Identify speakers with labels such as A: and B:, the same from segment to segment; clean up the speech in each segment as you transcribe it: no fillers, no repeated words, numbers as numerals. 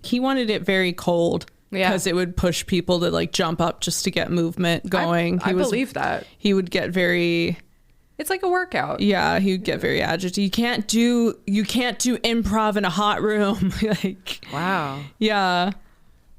A: He wanted it very cold.
B: Yeah.
A: Because it would push people to like jump up just to get movement going.
B: I believe that.
A: He would get very...
B: It's like a workout.
A: Yeah, he would get very agitated. You can't do improv in a hot room. Like,
B: wow.
A: Yeah.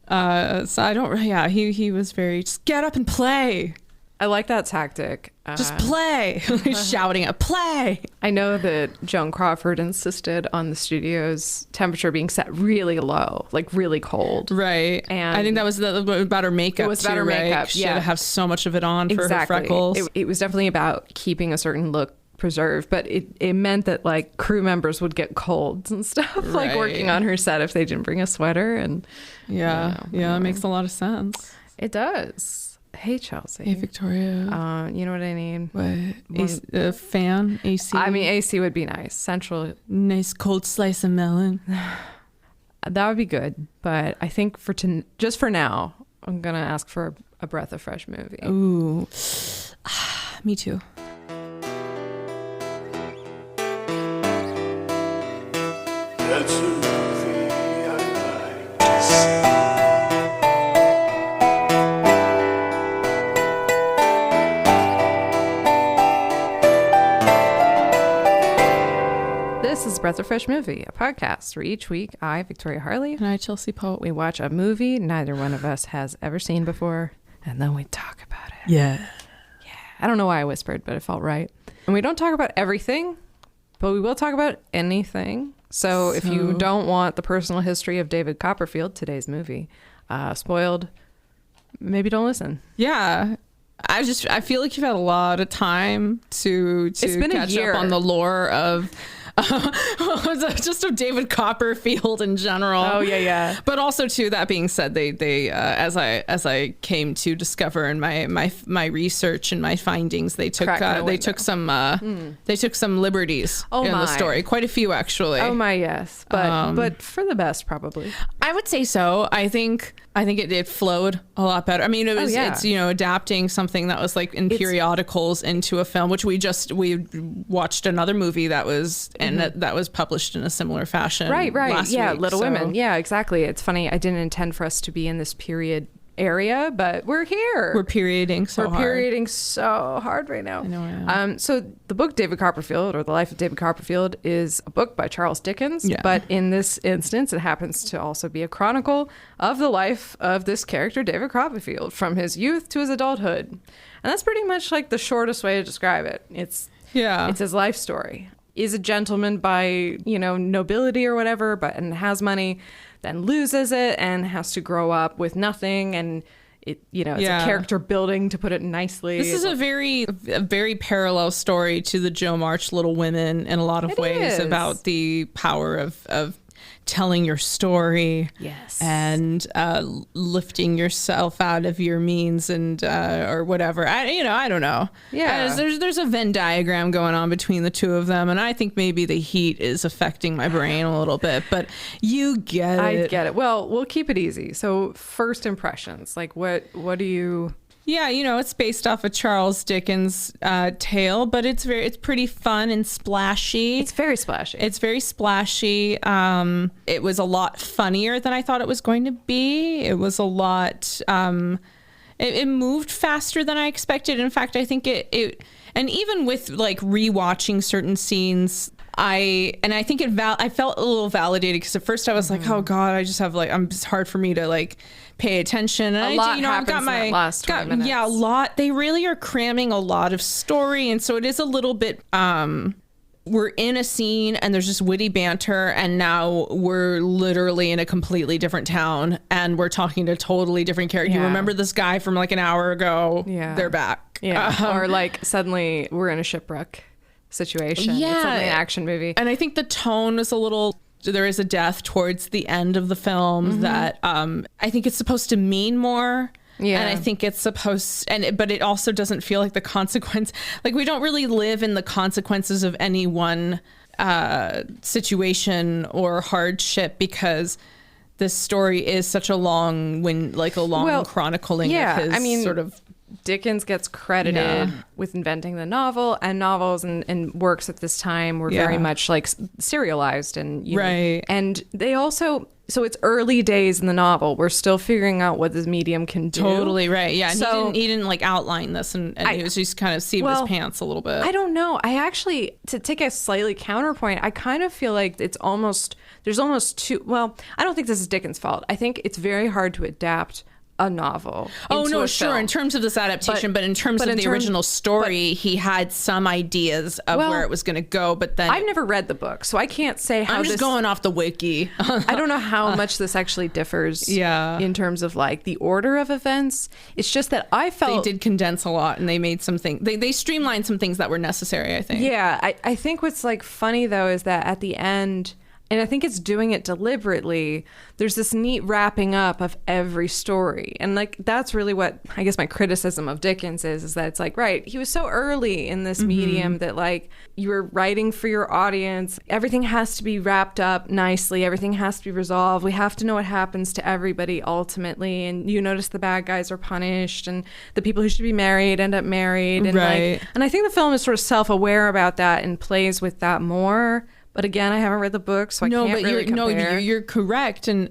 A: So I don't... Yeah, he was very... Just get up and play.
B: I like that tactic.
A: Just play. Shouting at play.
B: I know that Joan Crawford insisted on the studio's temperature being set really low, like really cold.
A: Right. And I think that was about her makeup. It was about her makeup. She had to have so much of it on for her freckles.
B: It was definitely about keeping a certain look preserved, but it meant that like crew members would get colds and stuff, like working on her set if they didn't bring a sweater. And
A: yeah, it makes a lot of sense.
B: It does. Hey, Chelsea.
A: Hey, Victoria.
B: You know what I need?
A: What? A fan? AC?
B: I mean, AC would be nice. Central.
A: Nice cold slice of melon.
B: That would be good. But I think just for now, I'm going to ask for a breath of fresh movie.
A: Ooh. Me too.
C: That's a movie I like to see.
B: This is Breath of Fresh Movie, a podcast where each week I, Victoria Harley,
A: and I, Chelsea Pope,
B: we watch a movie neither one of us has ever seen before, and then we talk about it.
A: Yeah.
B: I don't know why I whispered, but it felt right. And we don't talk about everything, but we will talk about anything. So if you don't want the personal history of David Copperfield, today's movie, spoiled, maybe don't listen.
A: Yeah. I feel like you've had a lot of time to catch up on the lore of just of David Copperfield in general.
B: Oh yeah.
A: But also too, that being said, they as I came to discover in my research and my findings, they took some liberties in the story. Quite a few actually.
B: Oh my, yes. But for the best probably.
A: I would say so. I think it flowed a lot better. I mean, it's adapting something that was like in periodicals into a film, which we watched another movie that was that was published in a similar fashion. Right. Last week,
B: Little Women. Yeah, exactly. It's funny. I didn't intend for us to be in this period area, but we're here.
A: We're perioding so
B: hard right now.
A: I know.
B: So the book David Copperfield, or The Life of David Copperfield, is a book by Charles Dickens. Yeah. But in this instance, it happens to also be a chronicle of the life of this character, David Copperfield, from his youth to his adulthood. And that's pretty much like the shortest way to describe it. It's his life story. Is a gentleman by, nobility or whatever, and has money, then loses it and has to grow up with nothing, and it's a character building, to put it nicely.
A: This is a very parallel story to the Joe March Little Women in a lot of ways, about the power of telling your story,
B: yes,
A: and lifting yourself out of your means and or whatever. I don't know.
B: Yeah,
A: there's a Venn diagram going on between the two of them, and I think maybe the heat is affecting my brain a little bit. But you get it.
B: I get it. Well, we'll keep it easy. So first impressions, like what do you?
A: Yeah, it's based off of Charles Dickens' tale, but it's pretty fun and splashy.
B: It's very splashy.
A: It was a lot funnier than I thought it was going to be. It was a lot. It moved faster than I expected. In fact, I think it and even with like rewatching certain scenes, I felt a little validated, because at first I was like, oh God, I just have it's hard for me to pay attention. And
B: I've got my in that last 20 minutes.
A: Yeah, a lot. They really are cramming a lot of story, and so it is a little bit. We're in a scene and there's just witty banter, and now we're literally in a completely different town and we're talking to totally different characters. You remember this guy from an hour ago? Yeah, they're back.
B: Yeah, or suddenly we're in a shipwreck situation.
A: Yeah,
B: it's suddenly an action movie.
A: And I think the tone is a little. There is a death towards the end of the film that I think it's supposed to mean more. Yeah. And I think it's supposed, but it also doesn't feel like the consequence. We don't really live in the consequences of any one situation or hardship, because this story is such a long chronicling of his sort of
B: Dickens gets credited with inventing the novel, and novels and works at this time were very much like serialized, and and they also. So it's early days in the novel. We're still figuring out what this medium can do.
A: Totally right. Yeah. And so, he didn't like outline this, and he was just kind of seeing his pants a little bit.
B: I don't know. I actually, to take a slightly counterpoint, I kind of feel like there's almost too, well, I don't think this is Dickens' fault. I think it's very hard to adapt a novel.
A: Sure. In terms of this adaptation, but in terms of the original story, he had some ideas of where it was going to go. But then
B: I've never read the book, so I can't say how.
A: I'm just going off the wiki.
B: I don't know how much this actually differs. In terms of like the order of events. It's just that I felt
A: they did condense a lot, and they made something. They streamlined some things that were necessary, I think.
B: Yeah, I think what's like funny though is that at the end. And I think it's doing it deliberately. There's this neat wrapping up of every story. And like, that's really what I guess my criticism of Dickens is that it's like, right, he was so early in this medium that like you were writing for your audience. Everything has to be wrapped up nicely. Everything has to be resolved. We have to know what happens to everybody ultimately. And you notice the bad guys are punished and the people who should be married end up married. And and I think the film is sort of self-aware about that and plays with that more. But again, I haven't read the book, so I can't really compare.
A: No, you're correct, and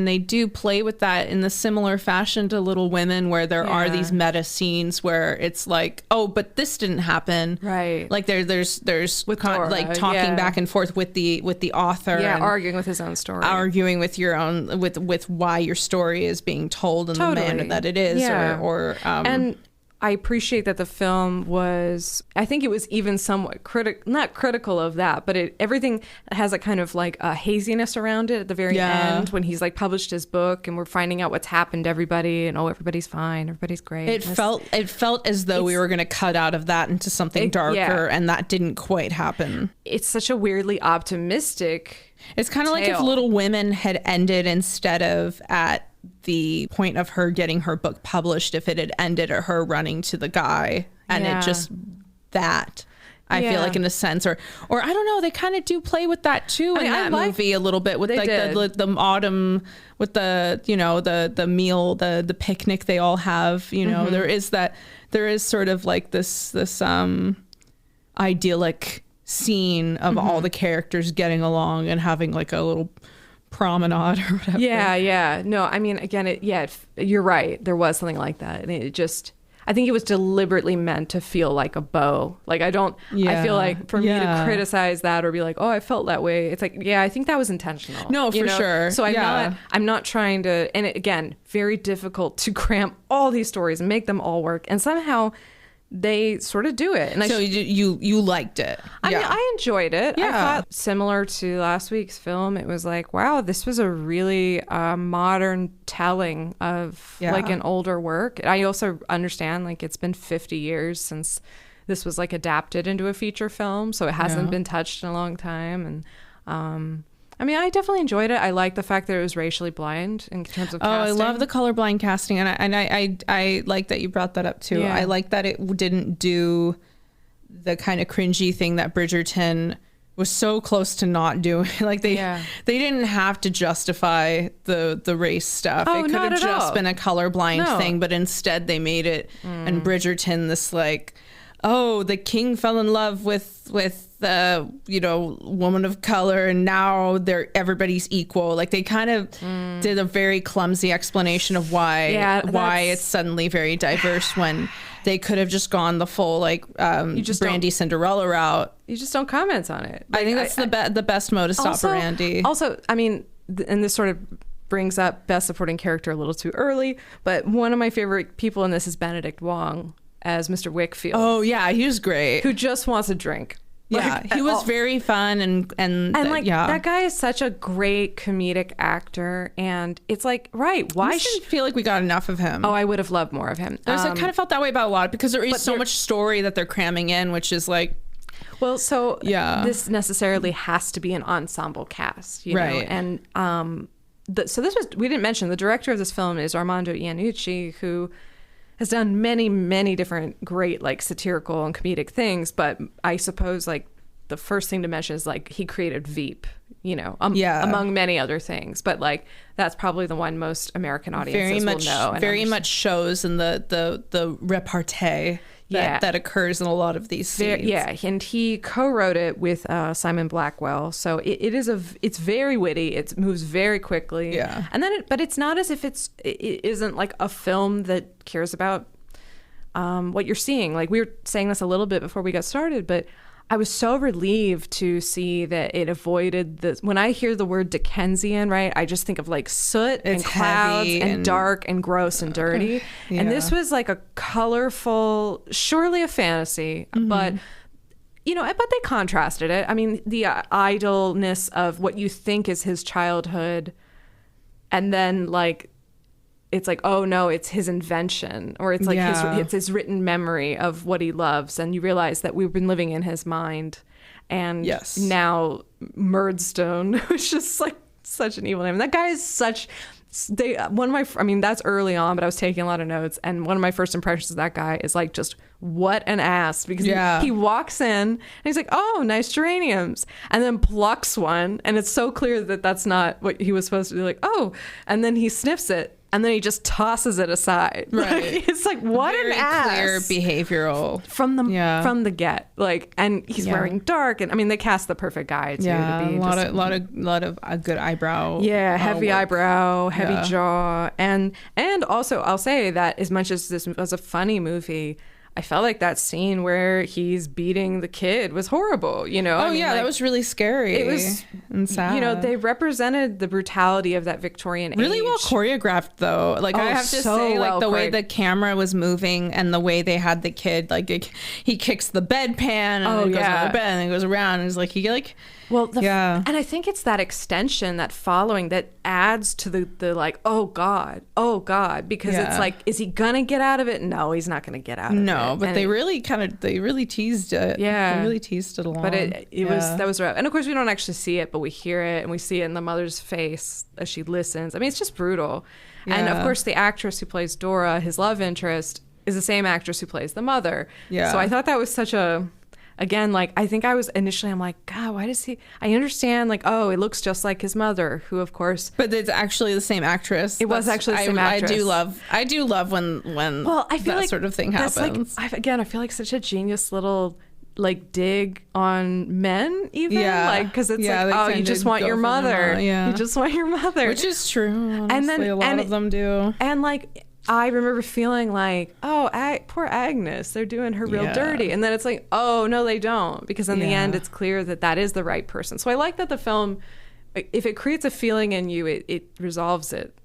A: they do play with that in the similar fashion to Little Women, where there are these meta scenes where it's like, oh, but this didn't happen,
B: right?
A: Like there's like talking back and forth with the author, and
B: arguing with his own story,
A: arguing with your own with why your story is being told in the manner that it is,
B: and. I appreciate that the film was, I think it was even somewhat not critical of that, but everything has a kind of like a haziness around it at the very end when he's like published his book and we're finding out what's happened to everybody and everybody's fine, everybody's great.
A: It felt as though we were going to cut out of that into something darker, and that didn't quite happen.
B: It's such a weirdly optimistic
A: It's kind of like if Little Women had ended instead of at the point of her getting her book published, if it had ended at her running to the guy and it just that I feel like in a sense or I don't know, they kind of do play with that too in that movie a little bit with like the autumn with the the meal, the picnic they all have, there is sort of like this idyllic scene of all the characters getting along and having like a little promenade or whatever.
B: Yeah. No, I mean, again, you're right. There was something like that. And it just, I think it was deliberately meant to feel like a bow. Like, I feel like for me to criticize that or be like, oh, I felt that way. It's like, yeah, I think that was intentional.
A: No, for sure.
B: So I'm not trying to, and again, very difficult to cram all these stories and make them all work. And somehow they sort of do it. And
A: so you liked it.
B: I mean, I enjoyed it. I thought similar to last week's film, it was like, wow, this was a really modern telling of like an older work. I also understand like it's been 50 years since this was like adapted into a feature film, so it hasn't been touched in a long time. And I mean, I definitely enjoyed it. I like the fact that it was racially blind in terms of casting.
A: I love the colorblind casting, and I like that you brought that up too. I like that it didn't do the kind of cringy thing that Bridgerton was so close to not doing. Like they didn't have to justify the race stuff. It could have just been a colorblind thing, but instead they made it and Bridgerton this like, oh, the king fell in love with woman of color, and now everybody's equal. Like they kind of did a very clumsy explanation of why it's suddenly very diverse when they could have just gone the full like Brandy Cinderella route.
B: You just don't comment on it. Like,
A: I think that's the best modus operandi.
B: Also, I mean, and this sort of brings up best supporting character a little too early, but one of my favorite people in this is Benedict Wong as Mr. Wickfield.
A: Oh yeah, he was great.
B: Who just wants a drink.
A: Like, he was very fun and
B: that guy is such a great comedic actor, and it's like, right, why
A: should feel like we got enough of him?
B: Oh, I would have loved more of him.
A: I kind of felt that way about a lot because there is so much story that they're cramming in, which is like,
B: well, so this necessarily has to be an ensemble cast,
A: right?
B: Know? And so this was, we didn't mention, the director of this film is Armando Iannucci, who has done many, many different great like satirical and comedic things, but I suppose like the first thing to mention is like he created Veep, you know,
A: Yeah.
B: among many other things. But like that's probably the one most American audiences will know. And
A: very much shows in the repartee that occurs in a lot of these scenes.
B: Yeah, and he co-wrote it with Simon Blackwell, so it's very witty. It moves very quickly.
A: Yeah,
B: and then but it's not as if it isn't like a film that cares about what you're seeing. Like we were saying this a little bit before we got started, but I was so relieved to see that it avoided the. When I hear the word Dickensian, right, I just think of like soot and clouds and dark and gross and dirty.
A: Yeah.
B: And this was like a colorful, surely a fantasy, but you know, but they contrasted it. I mean, the idleness of what you think is his childhood, and then like. It's like, oh no, it's his invention, or it's like it's his written memory of what he loves, and you realize that we've been living in his mind, and now Murdstone, which is like such an evil name. That guy is such. I mean, that's early on, but I was taking a lot of notes, and one of my first impressions of that guy is like, just what an ass, because he walks in and he's like, oh, nice geraniums, and then plucks one, and it's so clear that that's not what he was supposed to do. Like, oh, and then he sniffs it. And then he just tosses it aside.
A: Right.
B: It's like, what
A: very
B: an ass.
A: clear behavioral
B: from the get. Like, and he's wearing dark, and I mean, they cast the perfect guy too.
A: Yeah,
B: to be
A: a lot of a good eyebrow.
B: Yeah, heavy eyebrow, heavy jaw, and also I'll say that as much as this was a funny movie, I felt like that scene where he's beating the kid was horrible, you know?
A: Oh, that was really scary.
B: It was
A: and sad.
B: You know, they represented the brutality of that Victorian age.
A: Really well choreoreographed, though. Like, I have to say, like, the way the camera was moving and the way they had the kid, like, he kicks the bedpan and then goes on the bed and then goes around and it's like, and I think it's that extension, that following, that adds to the like, oh God, because it's like, is he gonna get out of it? No, he's not gonna get out of it. No, but they really teased it.
B: Yeah,
A: they really teased it along.
B: But that was rough. And of course, we don't actually see it, but we hear it, and we see it in the mother's face as she listens. I mean, it's just brutal. Yeah. And of course, the actress who plays Dora, his love interest, is the same actress who plays the mother. Yeah. So I thought that was such a. Again, like, I think I was initially, I'm like, God, why does he? I understand, like, oh, it looks just like his mother, who, of course,
A: but it's actually the same actress.
B: It was actually the same actress.
A: I do love when I feel that like sort of thing happens.
B: Like, I feel like such a genius little like dig on men, even like, because it's like, oh, you just want your mother, you just want your mother,
A: which is true. Honestly, and then a lot of them do,
B: and like. I remember feeling like, oh, poor Agnes, they're doing her real dirty. And then it's like, oh, no, they don't. Because in the end, it's clear that is the right person. So I like that the film, if it creates a feeling in you, it resolves it.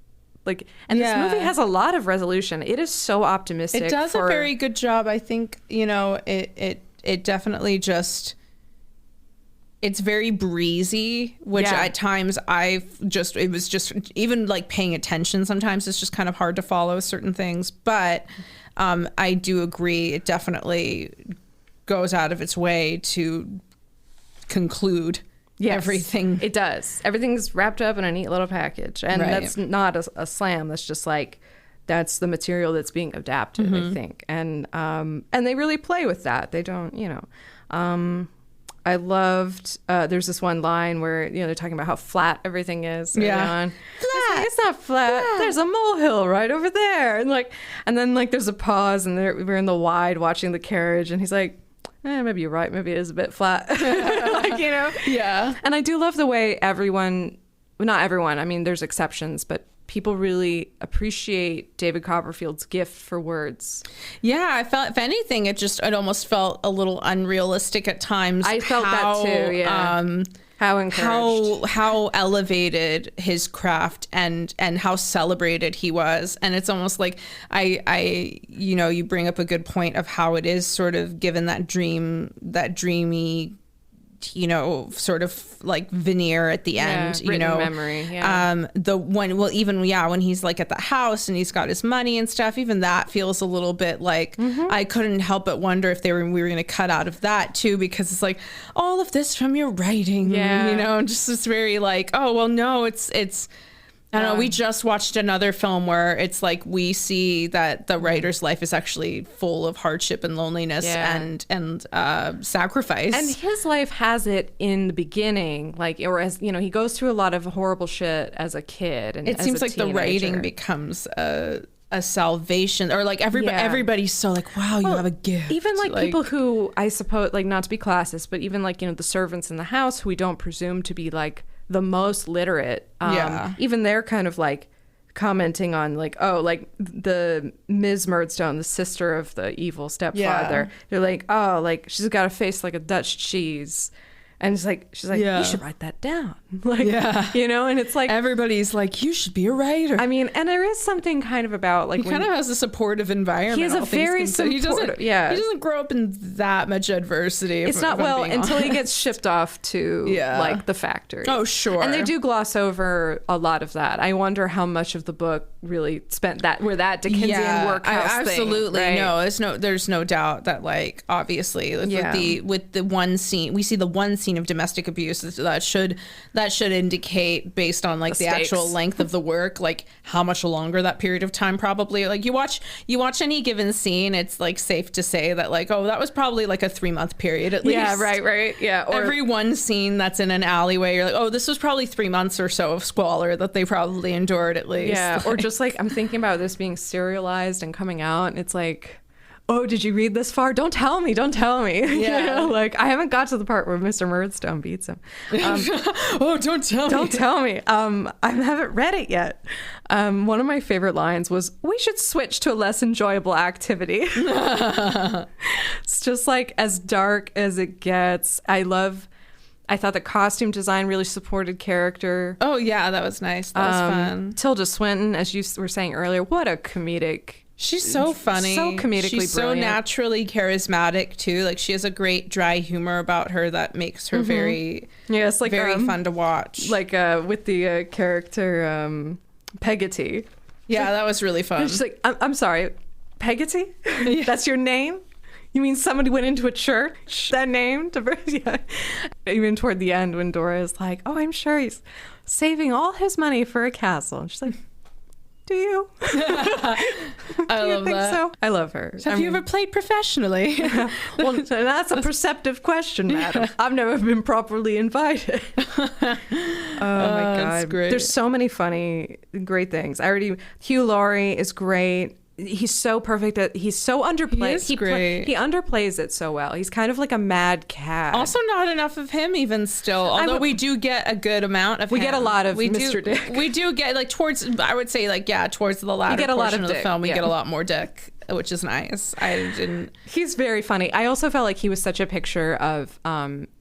B: Like, and this movie has a lot of resolution. It is so optimistic.
A: It does a very good job. I think, you know, it definitely just... It's very breezy, which at times it was just even like paying attention. Sometimes it's just kind of hard to follow certain things, but I do agree. It definitely goes out of its way to conclude everything.
B: It does. Everything's wrapped up in a neat little package, and that's not a slam. That's just like, that's the material that's being adapted, I think. And they really play with that. They don't, you know, I loved, there's this one line where, you know, they're talking about how flat everything is.
A: Yeah.
B: Flat. It's not flat. There's a molehill right over there. And then there's a pause, and we're in the wide watching the carriage, and he's like, maybe you're right. Maybe it is a bit flat. Like, you know? Yeah. And I do love the way not everyone, I mean, there's exceptions, but people really appreciate David Copperfield's gift for words.
A: Yeah, I felt, if anything, it almost felt a little unrealistic at times.
B: I felt that too, yeah. How encouraged.
A: How elevated his craft and how celebrated he was. And it's almost like I you know, you bring up a good point of how it is sort of given that dreamy, you know, sort of like veneer at the end, you know,
B: memory.
A: When he's like at the house and he's got his money and stuff, even that feels a little bit like, I couldn't help but wonder if we were going to cut out of that too, because it's like all of this from your writing, you know, just it's very like, oh, well, no, it's I don't know. We just watched another film where it's like we see that the writer's life is actually full of hardship and loneliness and sacrifice.
B: And his life has it in the beginning, like, or as you know, he goes through a lot of horrible shit as a kid, and
A: it seems like the writing becomes a salvation, or like everybody's so like, wow, you have a gift.
B: Even like people who, I suppose, like, not to be classist, but even like, you know, the servants in the house who we don't presume to be like the most literate, even they're kind of like commenting on like, oh, like the Ms. Murdstone, the sister of the evil stepfather, they're like, oh, like she's got a face like a Dutch cheese. And she's like, you should write that down. Like, you know, and it's like,
A: everybody's like, you should be a writer.
B: I mean, and there is something kind of about like,
A: he kind of has a supportive environment.
B: He has a very supportive,
A: he doesn't grow up in that much adversity.
B: It's not until he gets shipped off to like the factory.
A: Oh, sure.
B: And they do gloss over a lot of that. I wonder how much of the book really spent that Dickensian workhouse
A: absolutely
B: thing.
A: Right? No, there's no doubt that like obviously with the one scene, we see the one scene of domestic abuse that should indicate, based on like the actual length of the work, like how much longer that period of time probably. Like you watch any given scene, it's like safe to say that like, oh, that was probably like a 3-month period at least.
B: Yeah, right. Yeah.
A: Or every one scene that's in an alleyway, you're like, oh, this was probably 3 months or so of squalor that they probably endured at least.
B: Yeah. Or just like, I'm thinking about this being serialized and coming out, and it's like, oh, did you read this far? Don't tell me.
A: Yeah.
B: You know, like, I haven't got to the part where Mr. Murdstone beats him.
A: Oh, don't tell me.
B: Don't tell me. I haven't read it yet. One of my favorite lines was, we should switch to a less enjoyable activity. It's just like as dark as it gets. I thought the costume design really supported character.
A: Oh, yeah, that was nice. That was fun.
B: Tilda Swinton, as you were saying earlier, what a comedic.
A: She's so funny.
B: So comedically
A: She's so
B: brilliant.
A: Naturally charismatic, too. Like, she has a great dry humor about her that makes her very fun to watch.
B: Like with the character Peggotty.
A: Yeah, that was really fun.
B: She's like, I'm sorry, Peggotty? That's your name? You mean somebody went into a church that name? Yeah. Even toward the end when Dora is like, oh, I'm sure he's saving all his money for a castle. And she's like, do you?
A: I love that.
B: So? I love her.
A: Have you ever played professionally?
B: Well, that's a perceptive question, madam. I've never been properly invited. Oh my God.
A: That's great.
B: There's so many funny, great things. Hugh Laurie is great. He's so perfect at, he's so underplayed.
A: He is great.
B: He underplays it so well. He's kind of like a mad cat.
A: Also, not enough of him even still. Although we do get a good amount of him.
B: We get a lot of Mr. Dick.
A: We do get like towards the latter portion of the film, we get a lot more Dick, which is nice.
B: He's very funny. I also felt like he was such a picture of,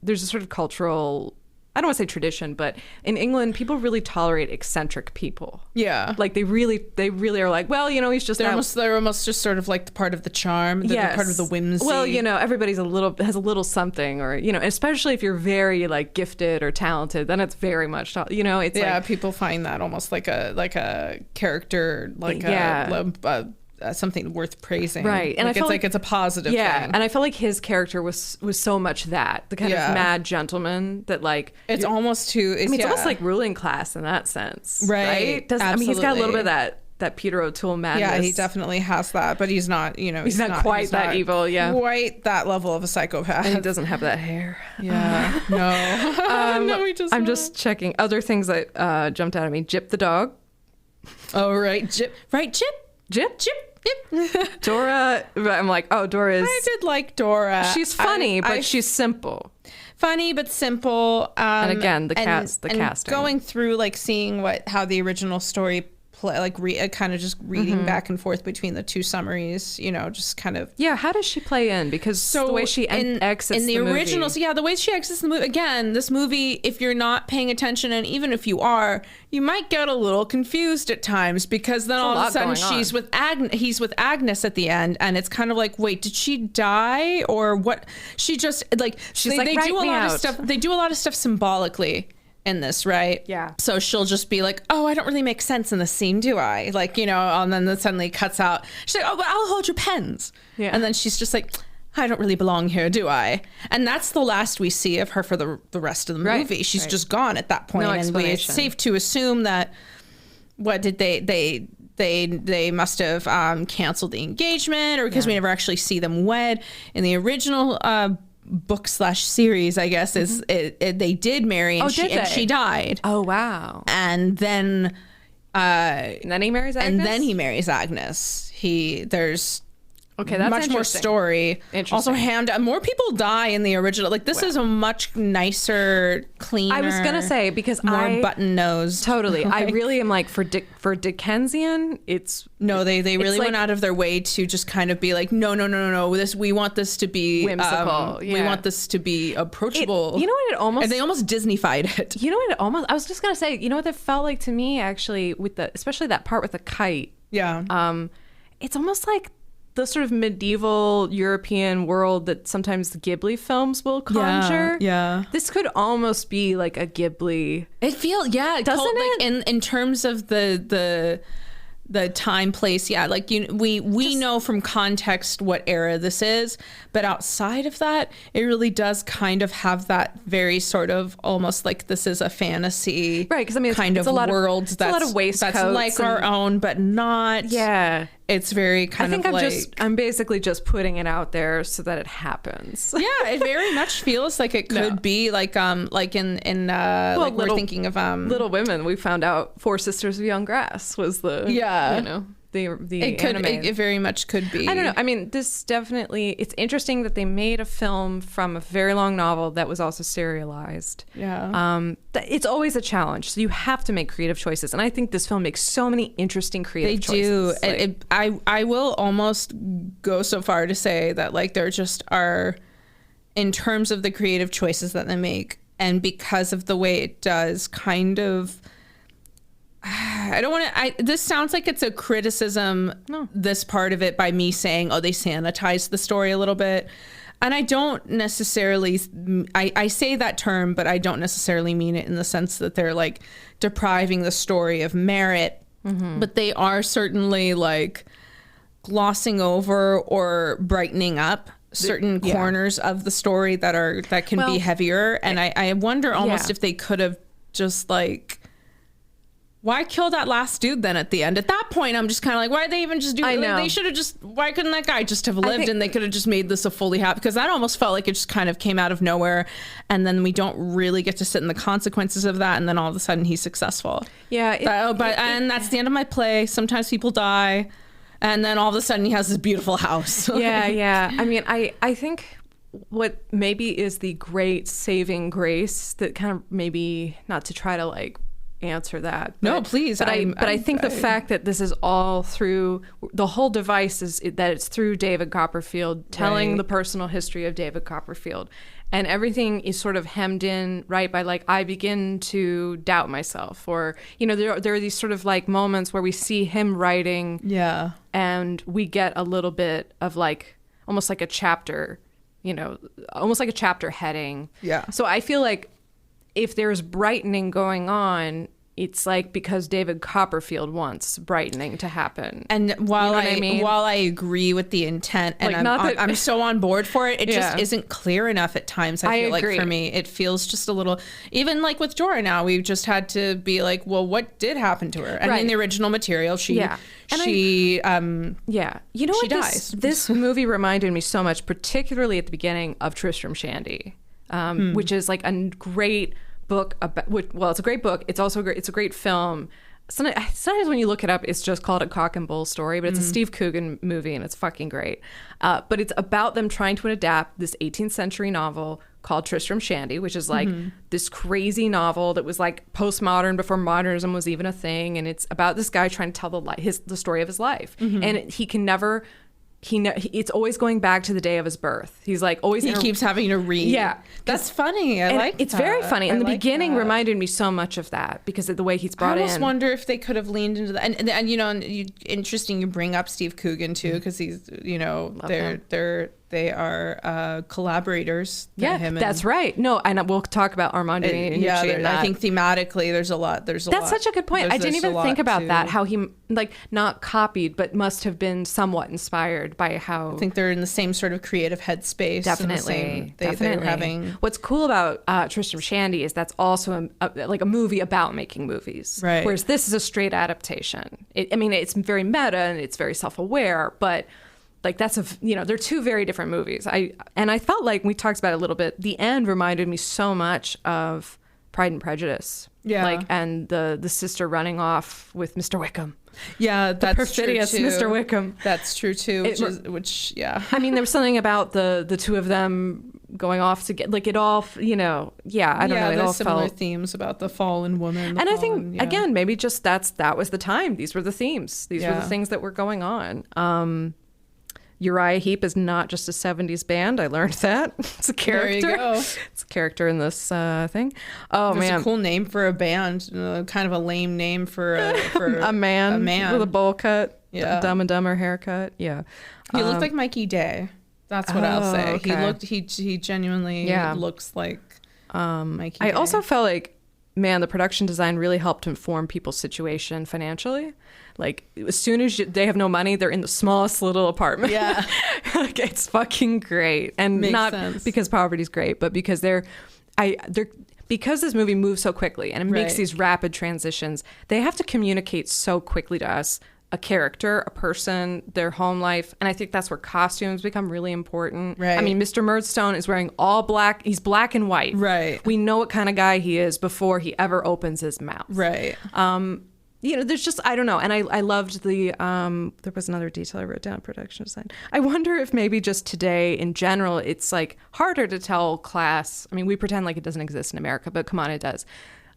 B: there's a sort of cultural, I don't want to say tradition, but in England, people really tolerate eccentric people.
A: Yeah.
B: Like they really are like, well, you know, he's just
A: they're almost just sort of like the part of the charm, part of the whimsy.
B: Well, you know, everybody's has a little something, or, you know, especially if you're very like gifted or talented, then it's very much, you know, it's like,
A: people find that almost like a character, like something worth praising,
B: right? And
A: like, it's a positive thing.
B: And I felt like his character was so much that the kind of mad gentleman that like
A: it's almost
B: almost like ruling class in that sense, right? I mean, he's got a little bit of that Peter O'Toole madness.
A: Yeah, he definitely has that, but he's not, you know,
B: he's not quite that evil. Yeah,
A: quite that level of a psychopath.
B: And he doesn't have that hair.
A: Yeah, no.
B: No, I'm just checking other things that jumped out at me. Jip the dog.
A: Oh, right, Jip.
B: Jip. Dora, I'm like, oh, Dora is...
A: I did like Dora.
B: She's funny, but she's simple.
A: Funny, but simple.
B: And again, the casting.
A: Going through, like, seeing how the original story kind of just reading back and forth between the two summaries, you know, just kind of...
B: Yeah, how does she play in? Because the way she exits the
A: original,
B: movie...
A: the way she exits the movie... Again, this movie, if you're not paying attention, and even if you are, you might get a little confused at times, because then all of a sudden he's with Agnes at the end, and it's kind of like, wait, did she die? Or what? She just, like... They do a lot of stuff. They do a lot of stuff symbolically in this, right?
B: Yeah.
A: So she'll just be like, oh, I don't really make sense in the scene, do I? Like, you know, and then it suddenly cuts out. She's like, oh, but I'll hold your pens. Yeah. And then she's just like, I don't really belong here, do I? And that's the last we see of her for the rest of the movie. She's just gone at that point. And it's safe to assume that what did they must have canceled the engagement, or because we never actually see them wed. In the original book / series, I guess, they did marry, and she died.
B: Oh, wow.
A: And then
B: he marries Agnes?
A: And then he marries Agnes. There's
B: that's
A: much more story. Also, more people die in the original. Like, this is a much nicer, cleaner.
B: I was gonna say, because
A: more button nosed.
B: Totally. I really am like, for Dickensian, it's
A: they really went out of their way to just kind of be like, no. We want this to be
B: whimsical.
A: We want this to be approachable.
B: You know what it almost?
A: And they almost Disney-fied it.
B: You know what it almost? I was just gonna say. You know what it felt like to me, actually, with especially that part with the kite.
A: Yeah.
B: It's almost like the sort of medieval European world that sometimes the Ghibli films will conjure.
A: Yeah.
B: This could almost be like a Ghibli.
A: It feels, doesn't it? Like in terms of the time, place, like we know from context what era this is, but outside of that, it really does kind of have that very sort of almost like this is a fantasy,
B: right? Because I mean, it's,
A: kind
B: it's
A: of
B: a lot
A: world
B: of, that's a lot of waistcoats
A: that's like our own, but not.
B: Yeah.
A: It's very kind of like...
B: I'm basically just putting it out there so that it happens.
A: Yeah, it very much feels like it could be like in we're thinking of
B: Little Women. We found out Four Sisters of Young Grass was the the anime.
A: It very much could be.
B: I don't know. I mean, this definitely, it's interesting that they made a film from a very long novel that was also serialized.
A: Yeah.
B: It's always a challenge. So you have to make creative choices. And I think this film makes so many interesting creative choices.
A: They do. I will almost go so far to say that like there just are, in terms of the creative choices that they make, and because of the way it does kind of, I don't want to, this sounds like it's a criticism, this part of it, by me saying, they sanitized the story a little bit. And I don't necessarily, I say that term, but I don't necessarily mean it in the sense that they're like depriving the story of merit. Mm-hmm. But they are certainly like glossing over or brightening up certain corners of the story that can be heavier. And I wonder almost if they could have just like, why kill that last dude then at the end? At that point, I'm just kind of like, why'd they even just do it? They should have just, why couldn't that guy just have lived and they could have just made this a fully happy? Because that almost felt like it just kind of came out of nowhere. And then we don't really get to sit in the consequences of that. And then all of a sudden he's successful.
B: Yeah.
A: And that's the end of my play. Sometimes people die. And then all of a sudden he has this beautiful house.
B: Yeah. I mean, I think what maybe is the great saving grace that kind of maybe, not to try to like answer that,
A: no, please,
B: but I think the fact that this is all through, the whole device is that it's through David Copperfield telling the personal history of David Copperfield, and everything is sort of hemmed in by like, I begin to doubt myself, or there are these sort of like moments where we see him writing, and we get a little bit of like almost like a chapter, almost like a chapter heading. So I feel like if there's brightening going on, it's like because David Copperfield wants brightening to happen.
A: And while I agree with the intent, and like, I'm so on board for it, it just isn't clear enough at times. I feel like for me, it feels just a little, even like with Jorah now, we've just had to be like, well, what did happen to her? And in the original material, she dies.
B: This movie reminded me so much, particularly at the beginning, of Tristram Shandy, which is like a great book about, it's a great book. It's also it's a great film. Sometimes when you look it up, it's just called A Cock and Bull Story, but it's a Steve Coogan movie and it's fucking great. But it's about them trying to adapt this 18th century novel called Tristram Shandy, which is like this crazy novel that was like postmodern before modernism was even a thing. And it's about this guy trying to tell the story of his life. And he can never... it's always going back to the day of his birth. He's like always... He
A: keeps having to read.
B: Yeah.
A: That's funny. I like
B: It's very funny. And the beginning reminded me so much of that because of the way he's brought in.
A: I almost wonder if they could have leaned into that. And interesting you bring up Steve Coogan too, because he's, they're they are collaborators.
B: That's right. No, and we'll talk about Armando and Iannucci and that.
A: I think thematically there's a lot. That's
B: such a good point. I didn't even think about that, how he like not copied but must have been somewhat inspired by how
A: I think they're in the same sort of creative headspace.
B: Definitely.
A: They're having.
B: What's cool about Tristram Shandy is that's also a movie about making movies.
A: Right.
B: Whereas this is a straight adaptation. It's very meta and it's very self-aware, but like they're two very different movies. I felt like we talked about it a little bit. The end reminded me so much of Pride and Prejudice.
A: Yeah.
B: Like, and the sister running off with Mr. Wickham.
A: Yeah, that's
B: perfidious
A: true too.
B: Mr. Wickham.
A: That's true too. Which
B: I mean, there was something about the two of them going off to get like it all. I don't know. It all
A: similar
B: felt
A: themes about the fallen woman.
B: I think again, maybe just that was the time. These were the themes. These were the things that were going on. Uriah Heep is not just a 70s band. I learned that. It's a character.
A: There you go.
B: It's a character in this thing. Oh,
A: There's
B: man.
A: a cool name for a band. Kind of a lame name for
B: a man.
A: A man
B: with a bowl cut.
A: Yeah.
B: Dumb and Dumber haircut. Yeah.
A: He looked like Mikey Day. That's what I'll say.
B: Okay.
A: He genuinely looks like Mikey Day.
B: I also felt like, man, the production design really helped inform people's situation financially. Like, as soon as they have no money, they're in the smallest little apartment.
A: Yeah.
B: Like, it's fucking great. And
A: Makes
B: not
A: sense.
B: because poverty's great, but because because this movie moves so quickly and it makes these rapid transitions, they have to communicate so quickly to us a character, a person, their home life. And I think that's where costumes become really important.
A: Right.
B: I mean, Mr. Murdstone is wearing all black. He's black and white.
A: Right.
B: We know what kind of guy he is before he ever opens his mouth.
A: Right.
B: There's just, I don't know. And I loved there was another detail I wrote down, production design. I wonder if maybe just today in general, it's like harder to tell class. I mean, we pretend like it doesn't exist in America, but come on, it does.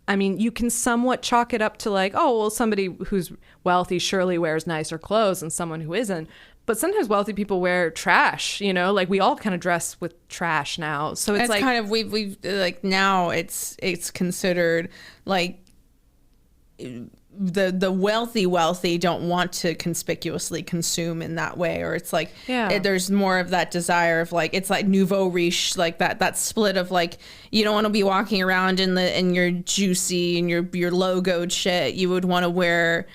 B: I mean, you can somewhat chalk it up to like, oh, well, somebody who's wealthy surely wears nicer clothes than someone who isn't. But sometimes wealthy people wear trash, like we all kind of dress with trash now. So it's like
A: kind of, we've like now it's considered like the wealthy don't want to conspicuously consume in that way, or it's like there's more of that desire of like, it's like nouveau riche, like that split of like, you don't want to be walking around in your juicy and your logoed shit. You would want to wear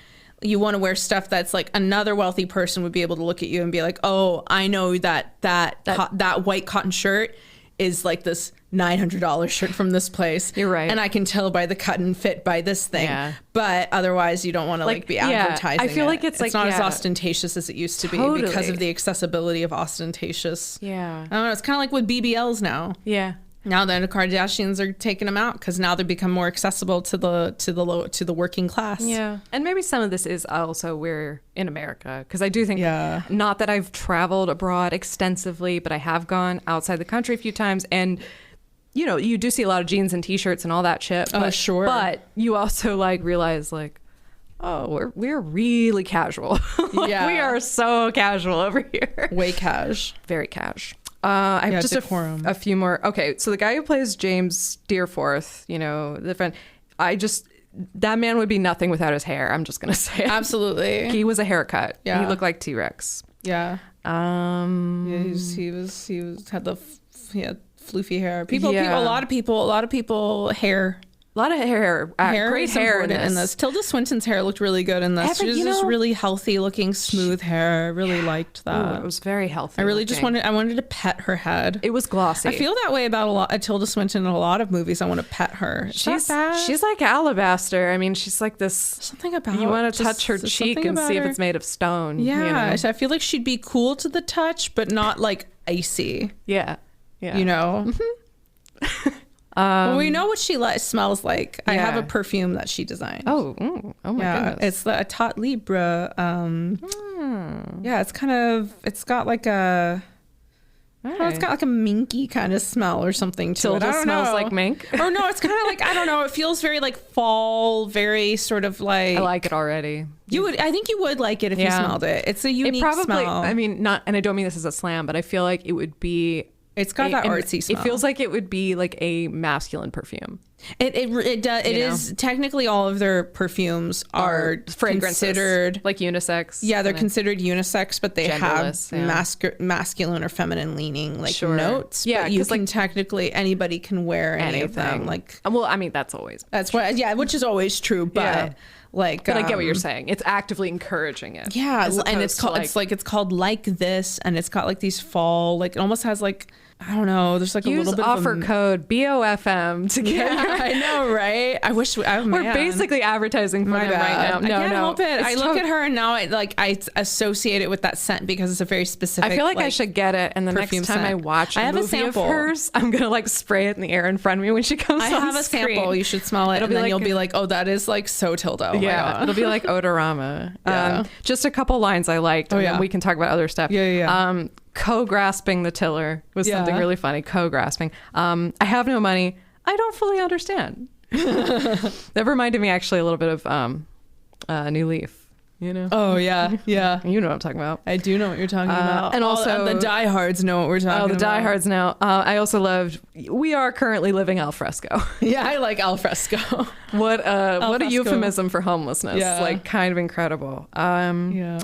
A: stuff that's like another wealthy person would be able to look at you and be like, oh, I know that white cotton shirt is like this $900 shirt from this place.
B: You're right.
A: And I can tell by the cut and fit by this thing. Yeah. But otherwise you don't want to like be advertising.
B: I feel like it's like
A: not as ostentatious as it used to be because of the accessibility of ostentatious.
B: Yeah.
A: I don't know. It's kind of like with BBLs now.
B: Yeah.
A: Now the Kardashians are taking them out because now they become more accessible to the working class.
B: Yeah, and maybe some of this is also we're in America, because I do think not that I've traveled abroad extensively, but I have gone outside the country a few times, and you do see a lot of jeans and t-shirts and all that shit. But,
A: sure.
B: But you also like realize like, oh, we're really casual. We are so casual over here.
A: Way cash.
B: Very cash. I have just a few more. Okay, so the guy who plays James Deerforth, the friend, that man would be nothing without his hair. I'm just gonna say it.
A: Absolutely.
B: He was a haircut.
A: Yeah.
B: He looked like T-Rex.
A: Yeah. He had floofy hair. A lot of people hair.
B: A lot of hair. Great hair in this.
A: Tilda Swinton's hair looked really good in this. She was just really healthy looking, smooth hair. I really liked that.
B: Ooh, it was very healthy.
A: I really just wanted to pet her head.
B: It was glossy.
A: I feel that way about Tilda Swinton in a lot of movies. I want to pet her.
B: She's like alabaster. I mean, she's like this.
A: Something about
B: you want to touch her cheek and see if it's made of stone.
A: Yeah, I feel like she'd be cool to the touch, but not like icy.
B: Yeah.
A: Well, we know what she smells like. I have a perfume that she designed.
B: Oh my goodness!
A: It's the Tot Libre. Yeah, it's got like a. It's got like a minky kind of smell or something to it.
B: Tilda smells like mink.
A: Or no, it's kind of like, I don't know. It feels very like fall, very sort of like.
B: I like it already.
A: I think you would like it if you smelled it. It's a unique smell.
B: I mean, and I don't mean this as a slam, but I feel like it would be.
A: It's got that artsy smell.
B: It feels like it would be like a masculine perfume.
A: It is technically all of their perfumes are considered
B: like unisex.
A: Yeah, they're considered unisex, but they have
B: yeah.
A: masculine or feminine leaning notes.
B: Yeah,
A: but you can technically anybody can wear any of them. Like,
B: well, I mean that's what
A: which is always true, but. Yeah. Like,
B: but I get what you're saying. It's actively encouraging it.
A: Yeah, and it's called it's called Like This, and it's got like these fall, like it almost has like, I don't know. There's like a little bit
B: offer
A: of
B: code BOFM to get.
A: Yeah, I know, right? I wish
B: we're basically advertising for them right now.
A: No, I can't help it. I look at her and now I associate it with that scent because it's a very specific.
B: I feel like I should get it, and the next time I watch a movie of hers, I'm gonna like spray it in the air in front of me when she comes. I
A: have a sample. You should smell it, and then you'll be like, oh, that is like so Tilda. Oh
B: yeah, it'll be like odorama. Yeah. Just a couple lines I liked, and then we can talk about other stuff.
A: Yeah.
B: Co-grasping the tiller was something really funny. Co-grasping. I have no money. I don't fully understand. That reminded me actually a little bit of New Leaf. You know?
A: Oh yeah, yeah.
B: You know what I'm talking about.
A: I do know what you're talking about.
B: And also
A: the diehards know what we're talking about.
B: Oh, the diehards know. I also loved. We are currently living al fresco.
A: Yeah, I like al fresco.
B: What a euphemism for homelessness.
A: Yeah.
B: Like kind of incredible.
A: Yeah.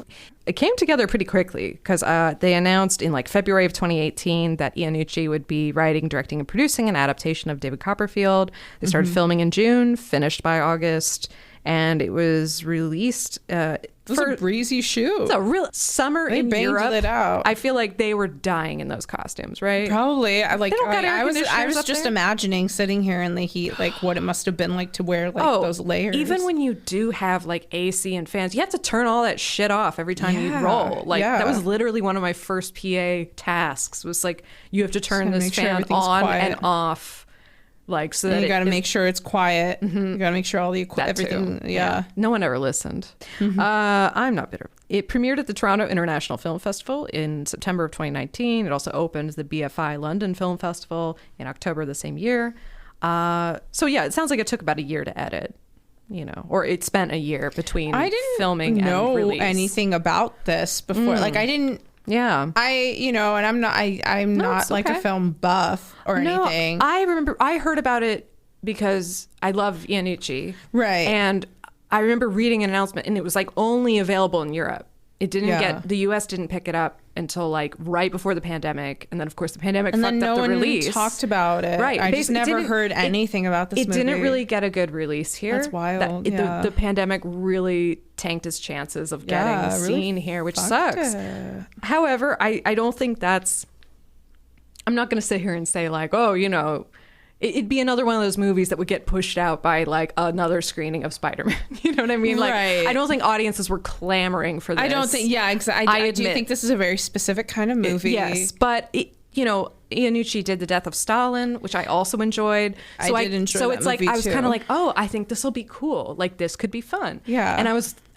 B: It came together pretty quickly because they announced in like February of 2018 that Iannucci would be writing, directing, and producing an adaptation of David Copperfield. They started filming in June, finished by August, and it was released.
A: It was a breezy shoot.
B: It's a real summer in Europe.
A: It out.
B: I feel like they were dying in those costumes, right?
A: Probably. I was just imagining sitting here in the heat, like what it must have been like to wear like those layers.
B: Even when you do have like AC and fans, you have to turn all that shit off every time you roll. Like that was literally one of my first PA tasks. Was like you have to turn this fan on and off. Like so that
A: you got to make sure it's quiet. You got to make sure all the everything. Yeah.
B: No one ever listened. I'm not bitter. It premiered at the Toronto International Film Festival in September of 2019. It also opened the BFI London Film Festival in October of the same year. So yeah, it sounds like it took about a year to edit. You know, or it spent a year between filming and release.
A: I didn't know anything about this before. Like I didn't.
B: Yeah.
A: And I'm not like a film buff or anything.
B: I remember I heard about it because I love Iannucci.
A: Right.
B: And I remember reading an announcement and it was like only available in Europe. It didn't the US didn't pick it up until like right before the pandemic. And then of course the pandemic fucked up the release.
A: No one talked about it.
B: Right.
A: I just never heard anything about this movie.
B: It didn't really get a good release here.
A: That's wild.
B: The pandemic really tanked its chances of getting seen here, which sucks. However, I don't think that's... I'm not going to sit here and say like, oh, you know... It'd be another one of those movies that would get pushed out by like another screening of Spider-Man. You know what I mean? Like, I don't think audiences were clamoring for this.
A: I don't think, exactly. I do think this is a very specific kind of movie.
B: Yes, but you know, Iannucci did The Death of Stalin, which I also enjoyed. So
A: I did enjoy
B: so
A: that
B: it's like
A: movie
B: I was kind of like, oh, I think this will be cool. Like this could be fun.
A: Yeah.
B: And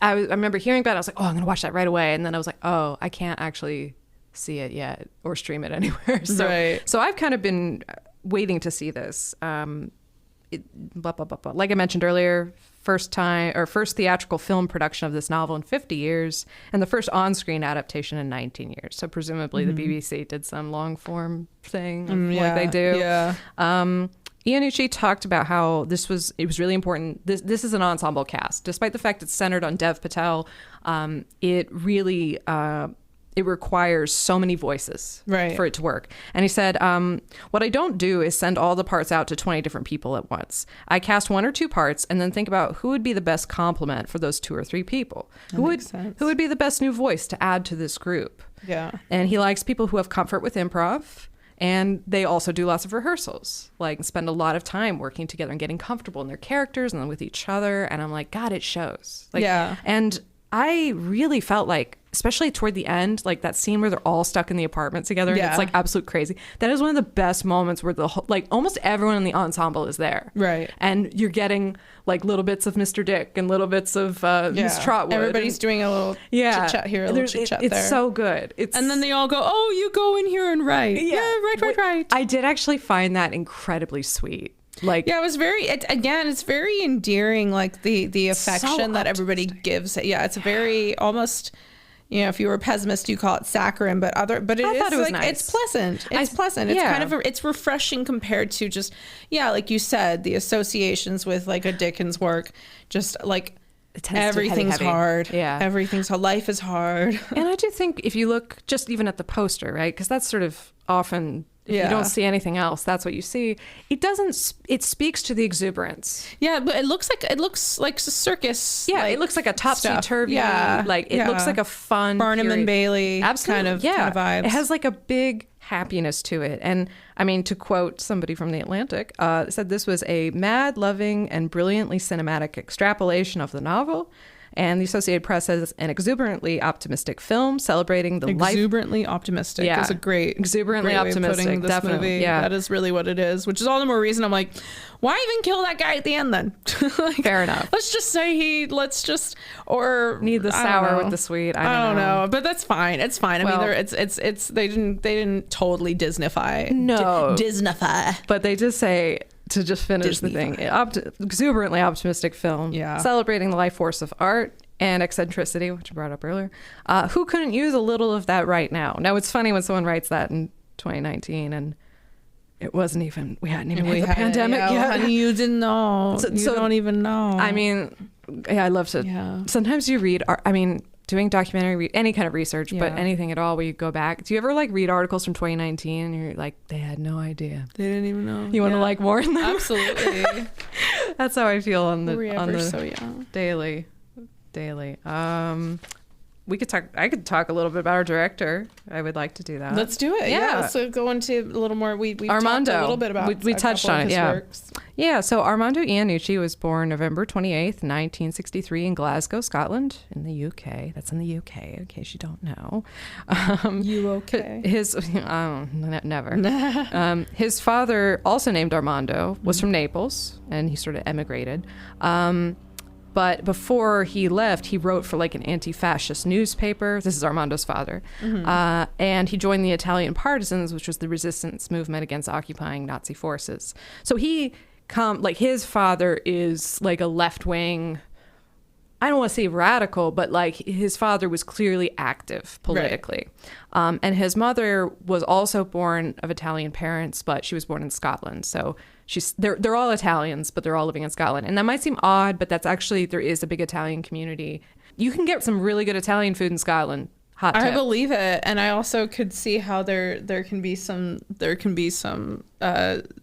B: I remember hearing about it. I was like, oh, I'm gonna watch that right away. And then I was like, oh, I can't actually see it yet or stream it anywhere. So I've kind of been waiting to see this. Like I mentioned earlier, first theatrical film production of this novel in 50 years, and the first on-screen adaptation in 19 years. So presumably the BBC did some long-form thing like they do. Yeah. Iannucci talked about how it was really important. This is an ensemble cast, despite the fact it's centered on Dev Patel. It really it requires so many voices for it to work. And he said, what I don't do is send all the parts out to 20 different people at once. I cast one or two parts and then think about who would be the best complement for those 2 or 3 people. Who would be the best new voice to add to this group? Yeah. And he likes people who have comfort with improv. And they also do lots of rehearsals, like spend a lot of time working together and getting comfortable in their characters and then with each other. And I'm like, God, it shows. Like, and I really felt like, especially toward the end, like that scene where they're all stuck in the apartment together and it's like absolute crazy. That is one of the best moments where like almost everyone in the ensemble is there. Right. And you're getting like little bits of Mr. Dick and little bits of Miss Trotwood.
A: Everybody's doing a little chit-chat here, a little chit-chat there.
B: It's so good.
A: And then they all go, oh, you go in here and write. Yeah, right.
B: I did actually find that incredibly sweet. Like,
A: yeah, it was it's very endearing, like the affection that everybody gives. Yeah, it's very almost, if you were a pessimist, you call it saccharine, but I thought it was nice. It's pleasant. It's pleasant. It's kind of it's refreshing compared to just like you said, the associations with like a Dickens work, just like everything's hard. Yeah, everything's hard. Life is hard.
B: And I do think if you look just even at the poster, right, because that's sort of often. If you don't see anything else, that's what you see. It speaks to the exuberance.
A: Yeah, but it looks like a circus.
B: Yeah, it looks like a topsy-turvy.
A: Yeah.
B: It looks like a fun
A: Barnum
B: period.
A: and Bailey kind of vibes.
B: It has like a big happiness to it. And I mean, to quote somebody from The Atlantic, said this was a mad, loving, and brilliantly cinematic extrapolation of the novel. And the Associated Press says an exuberantly optimistic film celebrating the life.
A: Exuberantly optimistic is a great
B: exuberantly
A: great
B: optimistic.
A: Way of putting this
B: definitely,
A: movie.
B: yeah,
A: that is really what it is. Which is all the more reason I'm like, why even kill that guy at the end then?
B: Fair enough.
A: Let's just say need
B: the sour with the sweet.
A: I don't know, but that's fine. It's fine. I mean, they didn't totally Disneyfy.
B: No,
A: Disneyfy.
B: But they just say. To just finish the thing, exuberantly optimistic film, celebrating the life force of art and eccentricity, which I brought up earlier. Who couldn't use a little of that right now? Now, it's funny when someone writes that in 2019 and it wasn't even, we hadn't even had the pandemic yet.
A: Honey, you didn't know. You don't even know.
B: I mean, I love to, sometimes you read, doing documentary, any kind of research, but anything at all where you go back. Do you ever read articles from 2019 and you're like, they had no idea.
A: They didn't even know.
B: You want to more in them?
A: Absolutely.
B: That's how I feel on the
A: so young.
B: daily. I could talk a little bit about our director. I would like to do that.
A: Let's do it. Yeah. So go into a little more. We
B: Armando.
A: Talked a little bit about.
B: We touched on it. Yeah. Works. Yeah. So Armando Iannucci was born November 28th, 1963, in Glasgow, Scotland, in the UK. That's in the UK, in case you don't know. Never. His father, also named Armando, was from Naples, and he sort of emigrated. But before he left, he wrote for an anti-fascist newspaper. This is Armando's father. Mm-hmm. And he joined the Italian Partisans, which was the resistance movement against occupying Nazi forces. So his father is a left-wing, I don't want to say radical, but his father was clearly active politically. Right. And his mother was also born of Italian parents, but she was born in Scotland. So they're all Italians, but they're all living in Scotland. And that might seem odd, but that's actually, there is a big Italian community. You can get some really good Italian food in Scotland. Hot tip.
A: I believe it. And I also could see how there can be some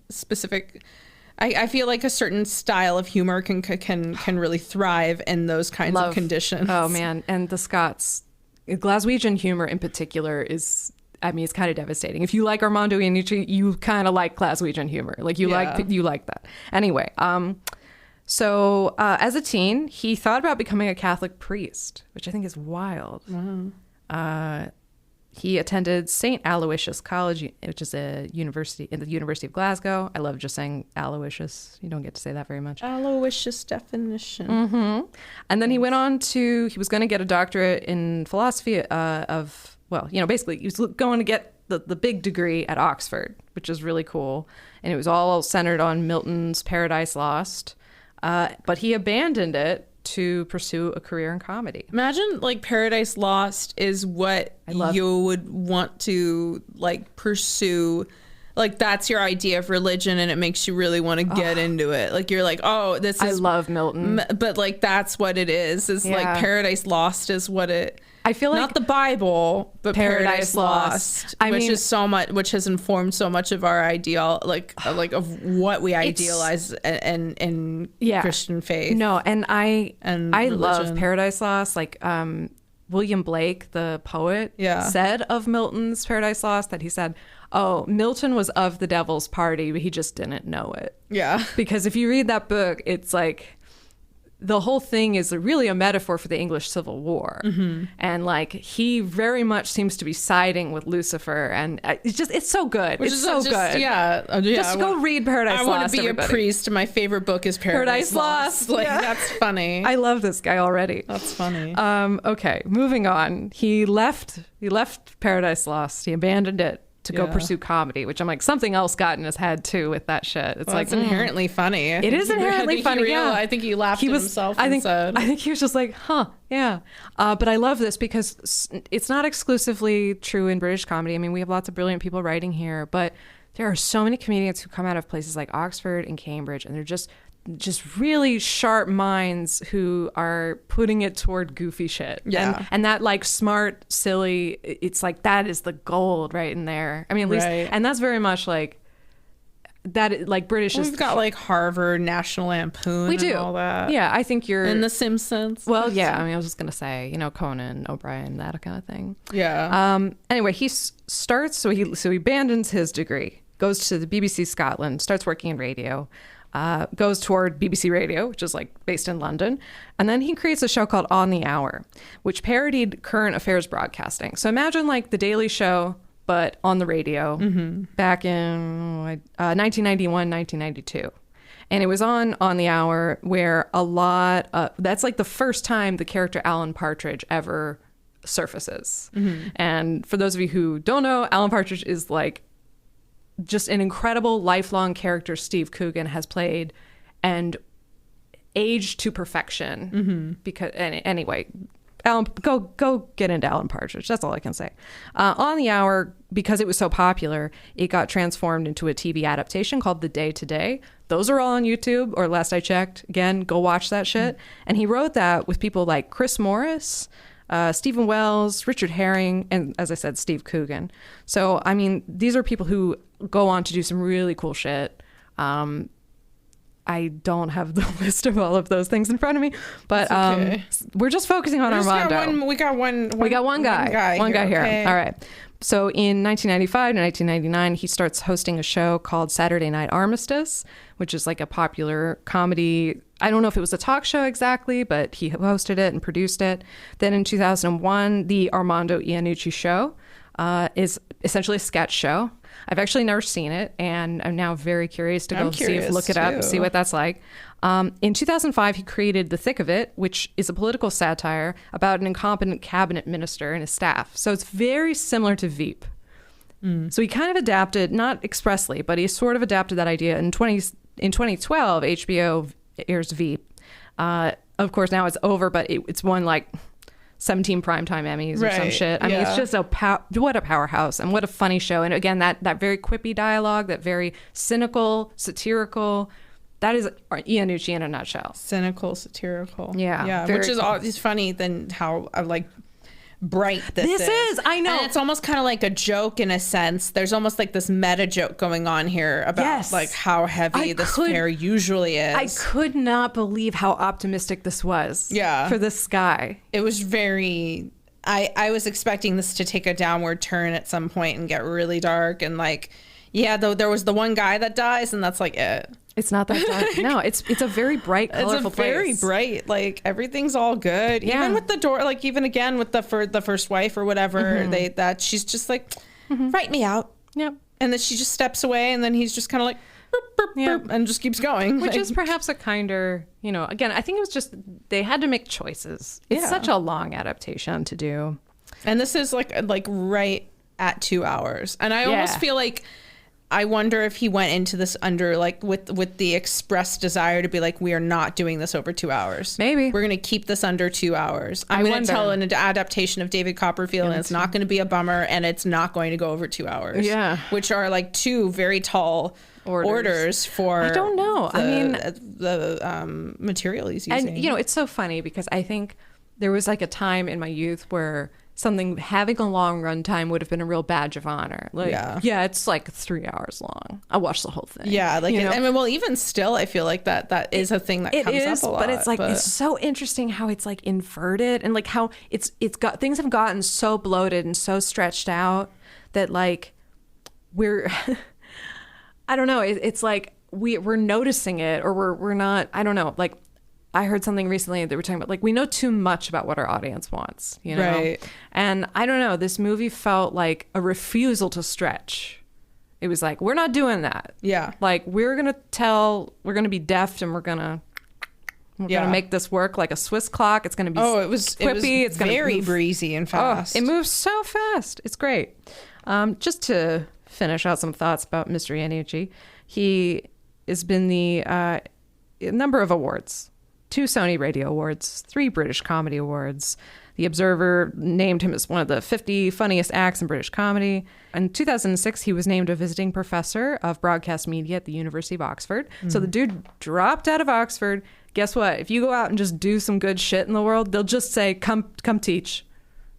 A: specific, I feel like a certain style of humor can really thrive in those kinds of conditions.
B: Oh man. And the Scots, Glaswegian humor in particular is, it's kind of devastating. If you like Armando Iannucci, you kind of like Glaswegian humor. You like that. Anyway, so as a teen, he thought about becoming a Catholic priest, which I think is wild. Mm-hmm. He attended St. Aloysius College, which is a university in the University of Glasgow. I love just saying Aloysius. You don't get to say that very much.
A: Aloysius definition.
B: Mm-hmm. And then he went on he was going to get a doctorate in philosophy basically he was going to get the big degree at Oxford, which is really cool. And it was all centered on Milton's Paradise Lost. But he abandoned it to pursue a career in comedy.
A: Imagine Paradise Lost is what you would want to pursue. That's your idea of religion, and it makes you really want to get into it. You're this is...
B: I love Milton.
A: But that's what it is Paradise Lost is what it...
B: I feel
A: not the Bible, but Paradise Lost, which has informed so much of our ideal, of what we idealize in Christian faith.
B: No, and I love Paradise Lost. William Blake, the poet, said of Milton's Paradise Lost that he said, "Oh, Milton was of the devil's party, but he just didn't know it."
A: Yeah,
B: because if you read that book, it's the whole thing is really a metaphor for the English Civil War. Mm-hmm. And he very much seems to be siding with Lucifer. And it's so good. It's so good.
A: Yeah.
B: Just go read Paradise Lost.
A: I want to be a priest. My favorite book is Paradise Lost. That's funny.
B: I love this guy already.
A: That's funny.
B: Okay, moving on. He left Paradise Lost. He abandoned it to go pursue comedy, which I'm like, something else got in his head too with that shit. It's like
A: it's inherently funny.
B: It is inherently funny.
A: I think he laughed at himself.
B: I think he was just like, yeah. But I love this because it's not exclusively true in British comedy. I mean, we have lots of brilliant people writing here, but there are so many comedians who come out of places like Oxford and Cambridge, and they're just really sharp minds who are putting it toward goofy shit.
A: Yeah.
B: And that like smart, silly, it's like that is the gold right in there. I mean, at least, and that's very much like that, like British.
A: We've got like Harvard, National Lampoon,
B: we do.
A: And all that.
B: Yeah, I think you're
A: in The Simpsons.
B: Well, yeah. I mean, I was just gonna say, Conan O'Brien, that kind of thing.
A: Yeah.
B: Anyway, he starts. So he abandons his degree, goes to the BBC Scotland, starts working in radio. Goes toward BBC Radio, which is like based in London. And then he creates a show called On the Hour, which parodied current affairs broadcasting. So imagine like The Daily Show, but on the radio back in 1991, 1992. And it was on the Hour, where that's like the first time the character Alan Partridge ever surfaces. And for those of you who don't know, Alan Partridge is like just an incredible lifelong character Steve Coogan has played and aged to perfection. Because anyway, Alan, go get into Alan Partridge. That's all I can say. On the Hour, because it was so popular, it got transformed into a TV adaptation called The Day Today. Those are all on YouTube, or last I checked. Again, go watch that shit. And he wrote that with people like Chris Morris, Stephen Wells, Richard Herring, and as I said, Steve Coogan. So, I mean, these are people who go on to do some really cool shit. I don't have the list of all of those things in front of me, but
A: okay.
B: We're just focusing on Armando.
A: We got one
B: guy here.
A: Okay.
B: All right. So in 1995 to 1999, he starts hosting a show called Saturday Night Armistice, which is like a popular comedy. I don't know if it was a talk show exactly, but he hosted it and produced it. Then in 2001, the Armando Iannucci show is essentially a sketch show. I've actually never seen it, and I'm now very curious to look it up and see what that's like. In 2005, he created The Thick of It, which is a political satire about an incompetent cabinet minister and his staff. So it's very similar to Veep. So he kind of adapted, not expressly, but he sort of adapted that idea. In 2012, HBO airs Veep. Of course, now it's over, but it's won like 17 primetime Emmys or some shit. I mean, it's just what a powerhouse and what a funny show. And again, that very quippy dialogue, that very cynical, satirical, that is Iannucci in a nutshell.
A: Cynical, satirical.
B: Yeah.
A: Which is always funny than how bright this is.
B: I know.
A: And it's almost kind of like a joke in a sense. There's almost like this meta joke going on here about like how heavy this fare usually is.
B: I could not believe how optimistic this was.
A: Yeah.
B: For this guy.
A: It was very... I was expecting this to take a downward turn at some point and get really dark and though there was the one guy that dies and that's like it.
B: It's not that dark. No, it's a very bright, colorful place.
A: It's very bright. Everything's all good. Yeah. Even with the door, even again with the first wife or whatever, that she's just like, write me out.
B: Yep.
A: And then she just steps away, and then he's just kind of like, burp, burp, burp, and just keeps going.
B: Which is perhaps a kinder, again, I think it was just they had to make choices. It's such a long adaptation to do.
A: And this is like right at 2 hours, and I almost feel like. I wonder if he went into this under with the express desire to be like, we are not doing this over 2 hours.
B: Maybe
A: we're going to keep this under 2 hours. I'm going to tell an adaptation of David Copperfield, and it's not going to be a bummer, and it's not going to go over 2 hours. Yeah, which are like two very tall orders for.
B: I don't know.
A: The material he's using.
B: And it's so funny because I think there was like a time in my youth where having a long run time would have been a real badge of honor. It's like 3 hours long. I watched the whole thing. Yeah,
A: even still, I feel like that is a thing that comes up a lot.
B: But it's it's so interesting how it's like inverted and like how it's got things have gotten so bloated and so stretched out that we're I don't know. It's like we're noticing it or we're not. I don't know. I heard something recently that we're talking about, we know too much about what our audience wants, Right. And I don't know, this movie felt like a refusal to stretch. It was like, we're not doing that. Yeah. We're going to be deft and we're going to make this work like a Swiss clock. It's going to be quippy. It's
A: very breezy and fast.
B: It moves so fast. It's great. Just to finish out some thoughts about Mr. Iannucci. He has been the number of awards. 2 Sony Radio Awards, 3 British Comedy Awards. The Observer named him as one of the 50 funniest acts in British comedy. In 2006, he was named a visiting professor of broadcast media at the University of Oxford. So the dude dropped out of Oxford. Guess what? If you go out and just do some good shit in the world, they'll just say, come teach.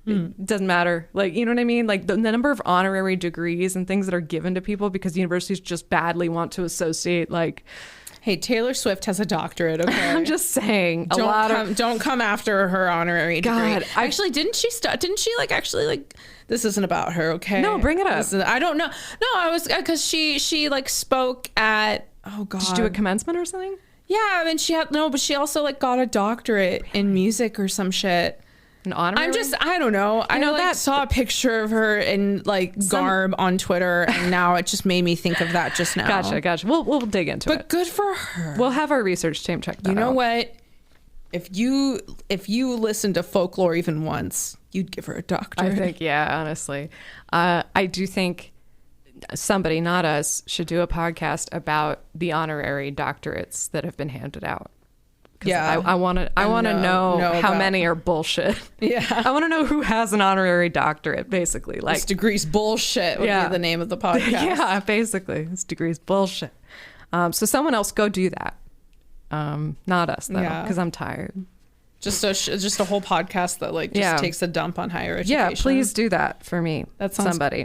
B: It doesn't matter. Like, you know what I mean? Like the number of honorary degrees and things that are given to people because universities just badly want to associate like...
A: Hey, Taylor Swift has a doctorate, okay?
B: I'm just saying.
A: Don't come after her honorary degree. Actually, didn't she this isn't about her, okay?
B: No, bring it up.
A: I don't know. No, I was, because she like spoke at, oh God.
B: Did she do a commencement or something?
A: Yeah, I mean, but she also like got a doctorate in music or some shit.
B: An honorary?
A: I don't know. I saw a picture of her in like garb on Twitter, and now it just made me think of that just now.
B: Gotcha. We'll dig into it.
A: But good for her.
B: We'll have our research team check that out.
A: You know what? If you listen to folklore even once, you'd give her a doctorate.
B: I think, yeah, honestly. I do think somebody, not us, should do a podcast about the honorary doctorates that have been handed out. Yeah, I want to know how many are bullshit.
A: Yeah,
B: I want to know who has an honorary doctorate. Basically, like
A: this degree's bullshit would be the name of the podcast.
B: Yeah, basically, this degree's bullshit. So someone else go do that. Not us though, because I'm tired.
A: Just a whole podcast that like just takes a dump on higher education.
B: Yeah, please do that for me.
A: That sounds
B: somebody.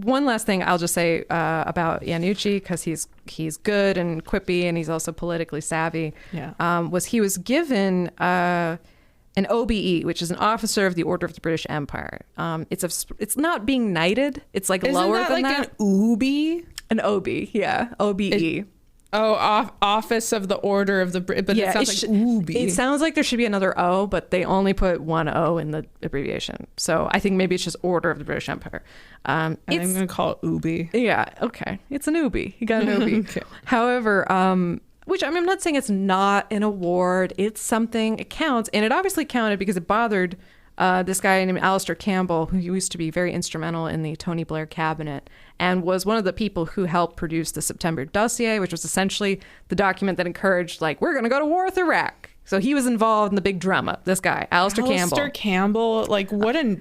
B: One last thing I'll just say about Iannucci, because he's good and quippy and he's also politically savvy.
A: Yeah.
B: Was he was given an OBE, which is an Officer of the Order of the British Empire. It's not being knighted. It's like lower than that.
A: An OBE?
B: An OB, yeah, OBE.
A: Office of the Order of the but it sounds like OBE.
B: It sounds like there should be another O, but they only put one O in the abbreviation. So I think maybe it's just Order of the British Empire.
A: I'm going to call it OBE.
B: Yeah, okay. It's an OBE. You got an OBE.
A: Okay.
B: However, which I'm not saying it's not an award. It's something, it counts. And it obviously counted because it bothered this guy named Alistair Campbell, who used to be very instrumental in the Tony Blair cabinet and was one of the people who helped produce the September Dossier, which was essentially the document that encouraged, like, we're going to go to war with Iraq. So he was involved in the big drama. This guy, Alistair
A: Campbell, like what an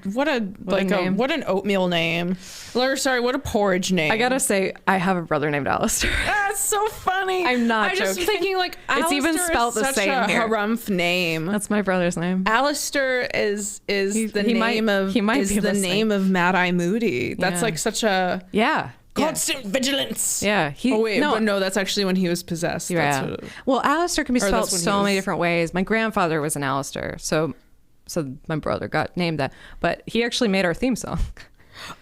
A: oatmeal name. Or, sorry, what a porridge name.
B: I gotta say, I have a brother named Alistair.
A: That's so funny.
B: I'm not joking.
A: I'm just thinking like
B: it's even spelled the same
A: here.
B: Such
A: a harumph name.
B: That's my brother's name.
A: Alistair is the name of Mad Eye Moody. That's like such a constant vigilance.
B: Yeah.
A: No, that's actually when he was possessed.
B: Yeah. Well, Alistair can be spelled so many different ways. My grandfather was an Alistair, so my brother got named that. But he actually made our theme song.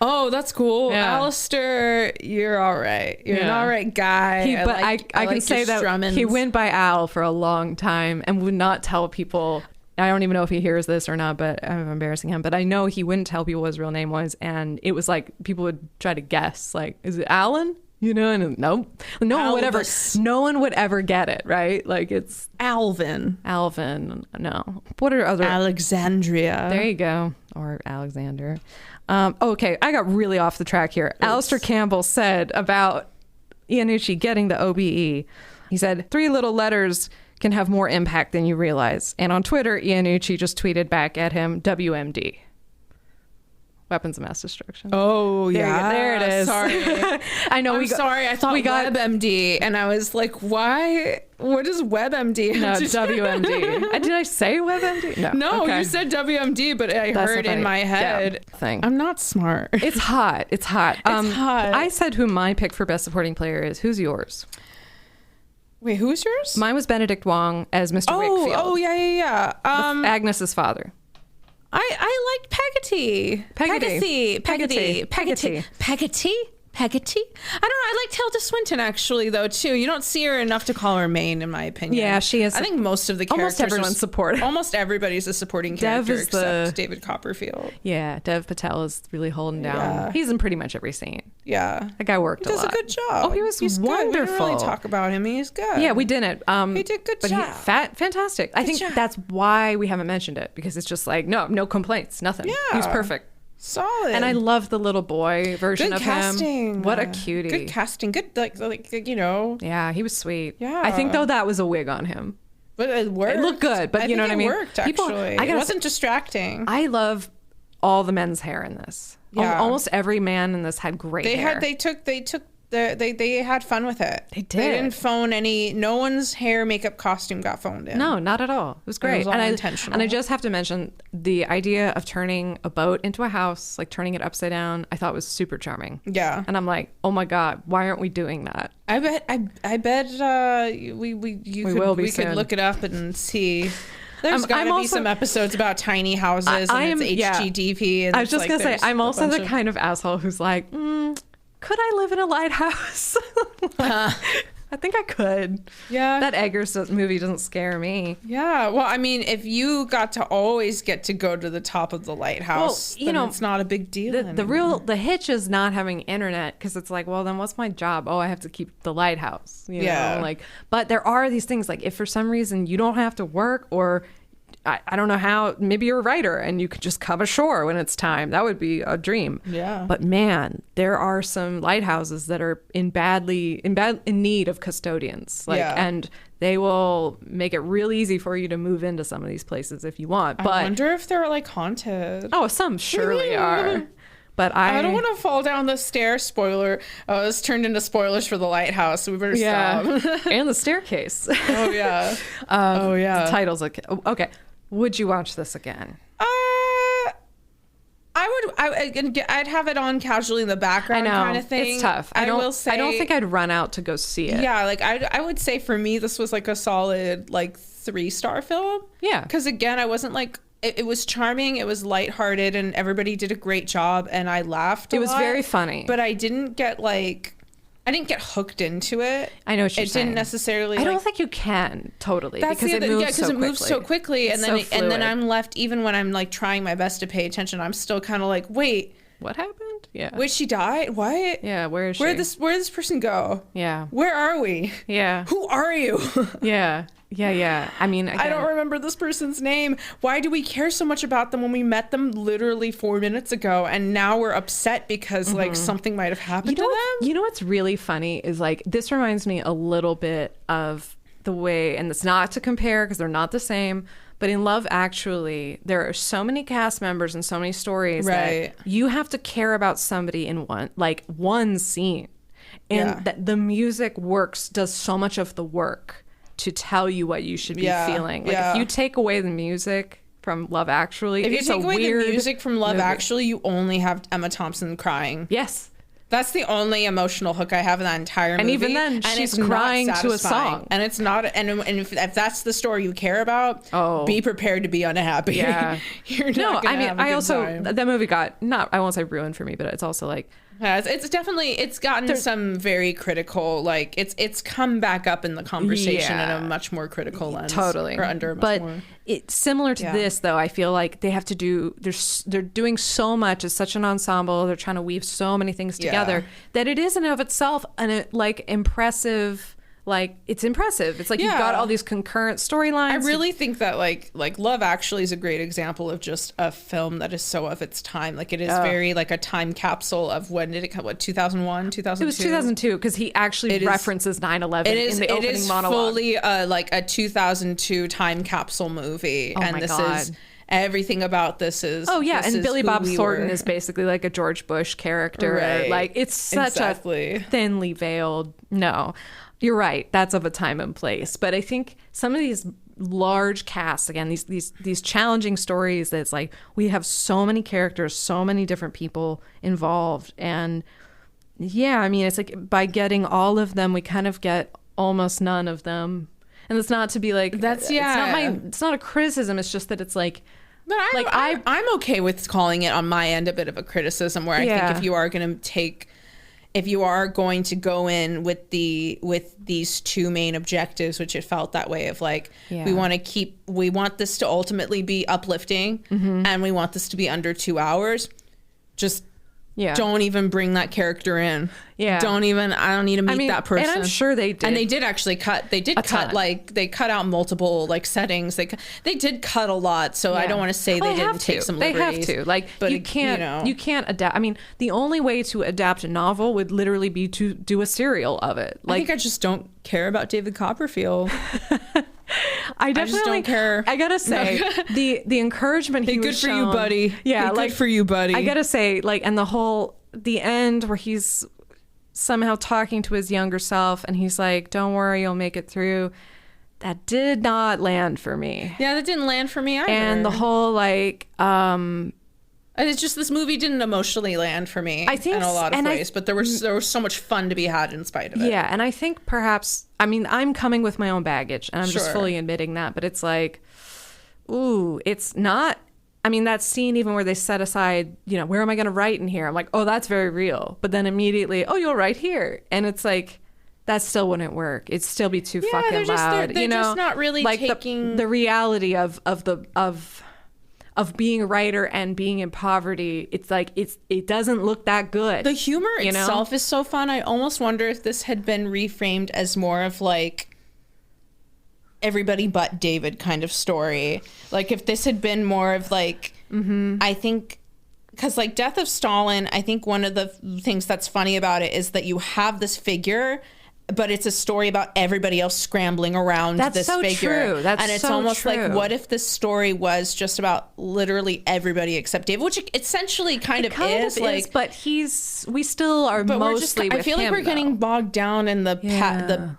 A: Oh, that's cool.
B: Yeah.
A: Alistair, you're all right. You're an all right guy.
B: I can say that he went by Al for a long time and would not tell people. I don't even know if he hears this or not, but I'm embarrassing him. But I know he wouldn't tell people what his real name was. And it was like people would try to guess, like, is it Alan? You know, and no one would ever get it, right? Like it's
A: Alvin.
B: No. What are other
A: Alexandria?
B: There you go. Or Alexander. Okay, I got really off the track here. Oops. Alistair Campbell said about Iannucci getting the OBE. He said, 3 little letters can have more impact than you realize. And on Twitter, Iannucci just tweeted back at him, WMD. Weapons of mass destruction.
A: Oh, yeah.
B: There it is.
A: Sorry.
B: I know.
A: Sorry. I thought we got WebMD. And I was like, why? What is WebMD?
B: No, WMD. Did I say WebMD?
A: No, okay. You said WMD, but I heard in my head.
B: Thing.
A: I'm not smart.
B: It's hot. It's hot. I said who my pick for best supporting player is. Who's yours?
A: Wait, who's yours?
B: Mine was Benedict Wong as Mr. Wakefield.
A: Oh, yeah.
B: Agnes's father.
A: I liked Peggotty. Peggotty. I don't know. I like Tilda Swinton actually, though, too. You don't see her enough to call her main, in my opinion.
B: Yeah, she is.
A: I think most of the characters.
B: Almost everyone's supporting.
A: Almost everybody's a supporting character except David Copperfield.
B: Yeah, Dev Patel is really holding down.
A: Yeah.
B: He's in pretty much every scene.
A: Yeah.
B: That guy worked a lot.
A: He does a good job.
B: Oh, he's wonderful.
A: Good. We didn't really talk about him. He's good.
B: Yeah, we didn't.
A: He did good job.
B: Fantastic. I think that's why we haven't mentioned it, because it's just like, no complaints, nothing. Yeah. He was perfect.
A: Solid.
B: And I love the little boy version
A: Good
B: of
A: casting.
B: him. What a cutie.
A: Good casting. Good, like you know.
B: Yeah, he was sweet.
A: Yeah.
B: I think though that was a wig on him.
A: But it worked.
B: It looked good, but you know what I mean?
A: It worked, actually. It wasn't distracting.
B: I love all the men's hair in this.
A: Yeah.
B: Almost every man in this had great hair.
A: They had fun with it.
B: They did.
A: They didn't phone any. No one's hair makeup costume got phoned in.
B: No, not at all. It was great.
A: It was all intentional.
B: And I just have to mention the idea of turning a boat into a house, like turning it upside down, I thought was super charming.
A: Yeah.
B: And I'm like, oh my God, why aren't we doing that?
A: I bet we could look it up and see. There's got to be some episodes about tiny houses and it's HGTV. And
B: I was just going to say, I'm also the kind of asshole who's like, could I live in a lighthouse? I think I could.
A: Yeah.
B: That Eggers movie doesn't scare me.
A: Yeah. Well, I mean, if you got to always get to go to the top of the lighthouse, then it's not a big deal.
B: The hitch is not having internet, because it's like, well, then what's my job? Oh, I have to keep the lighthouse. You know? Like, but there are these things, like if for some reason you don't have to work, or I don't know how, maybe you're a writer and you could just come ashore when it's time. That would be a dream.
A: Yeah.
B: But man, there are some lighthouses that are in need of custodians. And they will make it real easy for you to move into some of these places if you want. But
A: I wonder if they're like haunted.
B: Oh, some surely are. But I
A: don't want to fall down the stairs. Spoiler. Oh, it's turned into spoilers for the lighthouse. So we better stop.
B: And the staircase.
A: Oh, yeah.
B: The title's okay. Would you watch this again?
A: I'd have it on casually in the background, kind of thing.
B: It's tough. I don't think I'd run out to go see it.
A: Yeah, like I would say for me, this was like a solid 3-star film.
B: Yeah.
A: Because again, I wasn't like, it was charming, it was lighthearted, and everybody did a great job, and I laughed a lot.
B: It was very funny.
A: But I didn't get hooked into it.
B: I know what you're saying.
A: It didn't necessarily.
B: I don't think you can totally,
A: that's
B: because it moves so quickly,
A: and then I'm left. Even when I'm like trying my best to pay attention, I'm still kind of like, wait,
B: what happened? Yeah,
A: wait, she died. What?
B: Yeah, where is she?
A: Where did this person go?
B: Yeah,
A: where are we?
B: Yeah,
A: who are you?
B: Yeah. I mean, again,
A: I don't remember this person's name. Why do we care so much about them when we met them literally 4 minutes ago, and now we're upset because something might have happened to them?
B: You know what's really funny is this reminds me a little bit of the way, and it's not to compare because they're not the same, but in Love Actually, there are so many cast members and so many stories that you have to care about somebody in one scene, and that the music does so much of the work to tell you what you should be feeling. If you take away the music from Love Actually,
A: if you
B: it's
A: take away the music from Love
B: movie.
A: Actually, you only have Emma Thompson crying.
B: Yes.
A: That's the only emotional hook I have in that entire movie.
B: And even then, she's crying to a song.
A: And it's not, and if that's the story you care about, be prepared to be unhappy.
B: Yeah.
A: You're not gonna have a good time.
B: That movie got, I won't say ruined for me, but it's also
A: it's definitely, it's gotten some very critical, it's come back up in the conversation in a much more critical lens.
B: Totally.
A: Or under a much more.
B: It's similar to this, though. I feel like they have to they're doing so much. It's such an ensemble. They're trying to weave so many things together that it is in and of itself impressive. It's impressive. It's you've got all these concurrent storylines.
A: I really think that like Love Actually is a great example of just a film that is so of its time. It is very a time capsule of when did it come? What, 2001, 2002? It
B: was 2002 because he actually references 9/11 in the opening monologue.
A: It is fully a 2002 time capsule movie, and this is. Everything about this is
B: and Billy Bob Thornton is basically a George Bush character. It's such a thinly veiled. No, you're right. That's of a time and place. But I think some of these large casts, again, these challenging stories, that's we have so many characters, so many different people involved, and I mean, it's by getting all of them, we kind of get almost none of them. And it's not to be it's not a criticism. It's just that it's
A: But I'm okay with calling it on my end a bit of a criticism, where I think if you are going to go in with these two main objectives, which it felt that way of we want this to ultimately be uplifting, and we want this to be under 2 hours, just don't even bring that character in.
B: Yeah.
A: I don't need to meet that person.
B: And I'm sure they did.
A: And they did actually cut. They did cut, like, they cut out multiple, like, settings. They did cut a lot. So I don't want to say they didn't take some liberties.
B: They have to. Like, but you can't adapt. I mean, the only way to adapt a novel would literally be to do a serial of it. Like,
A: I think I just don't care about David Copperfield.
B: I definitely
A: just don't care.
B: I gotta say, the encouragement he was shown.
A: Good for you, buddy.
B: Yeah,
A: good for you, buddy.
B: I gotta say, like, and the end where he's somehow talking to his younger self and he's like, don't worry, you'll make it through. That did not land for me.
A: Yeah, that didn't land for me either.
B: And the whole, like,
A: it's just, this movie didn't emotionally land for me, I think, in a lot of ways, but there was so much fun to be had in spite of it.
B: Yeah, and I think perhaps, I mean, I'm coming with my own baggage and I'm just fully admitting that, but it's like, ooh, it's not, I mean, that scene even where they set aside, you know, where am I going to write in here? I'm like, oh, that's very real. But then immediately, oh, you'll write here. And it's like, that still wouldn't work. It'd still be too fucking loud.
A: They're
B: you know,
A: just not really
B: like
A: taking
B: the reality of being a writer and being in poverty. It's like, it doesn't look that good.
A: The humor itself is so fun. I almost wonder if this had been reframed as more of like everybody but David kind of story. Like if this had been more of like, I think, because like Death of Stalin, I think one of the things that's funny about it is that you have this figure, but it's a story about everybody else scrambling around this figure.
B: True. That's
A: and it's
B: so
A: almost
B: true.
A: like, what if this story was just about literally everybody except David, which it essentially kind of is. Like,
B: but we still are mostly with
A: I feel like we're getting bogged down in the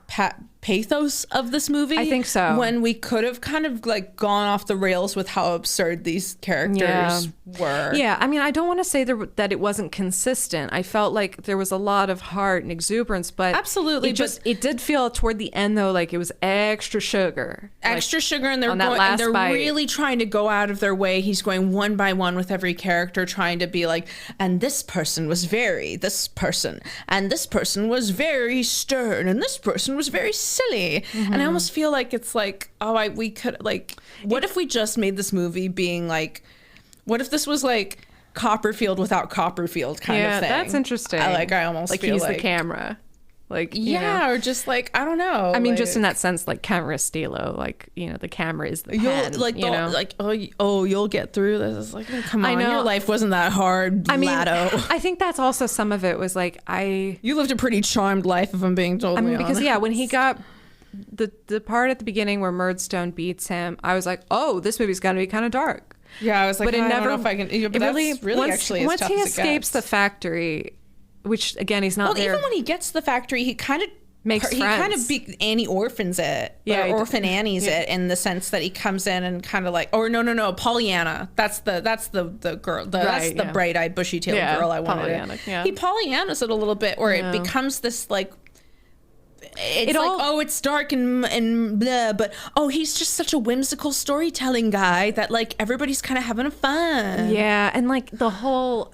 A: pathos of this movie.
B: I think so.
A: When we could have kind of like gone off the rails with how absurd these characters were.
B: Yeah, I mean, I don't want to say that it wasn't consistent. I felt like there was a lot of heart and exuberance, but
A: absolutely,
B: it did feel toward the end though like it was extra sugar,
A: and they're really trying to go out of their way. He's going one by one with every character, trying to be like, and this person was this person was very stern, and this person was very silly. And I almost feel like it's like, we could, like, what if we just made this movie being like, what if this was like Copperfield without Copperfield kind of thing?
B: That's interesting.
A: I almost
B: like
A: feel
B: he's
A: like
B: the camera. Like,
A: or just like, I don't know.
B: I mean,
A: like,
B: just in that sense, like camera stilo, like, you know, the camera is the pen,
A: you'll get through this. It's like, oh, come on, your life wasn't that hard, Lado.
B: I think that's also some of it was like,
A: you lived a pretty charmed life, if I'm being totally honest.
B: Because when he got the part at the beginning where Murdstone beats him, I was like, oh, this movie's got to be kind of dark.
A: Yeah, I was like, but I don't know if I can. But that's really actually
B: once he escapes the factory, which again he's not there.
A: Even when he gets to the factory, he kind of
B: makes friends.
A: He kind of Annie orphans it, orphan Annie's it in the sense that he comes in and kind of like, or no, Pollyanna. That's the girl. That's the bright-eyed, bushy-tailed girl I wanted. He Pollyanna's it a little bit, or it becomes this like. It's it's dark and blah, but he's just such a whimsical storytelling guy that like everybody's kind of having fun.
B: Yeah, and like the whole,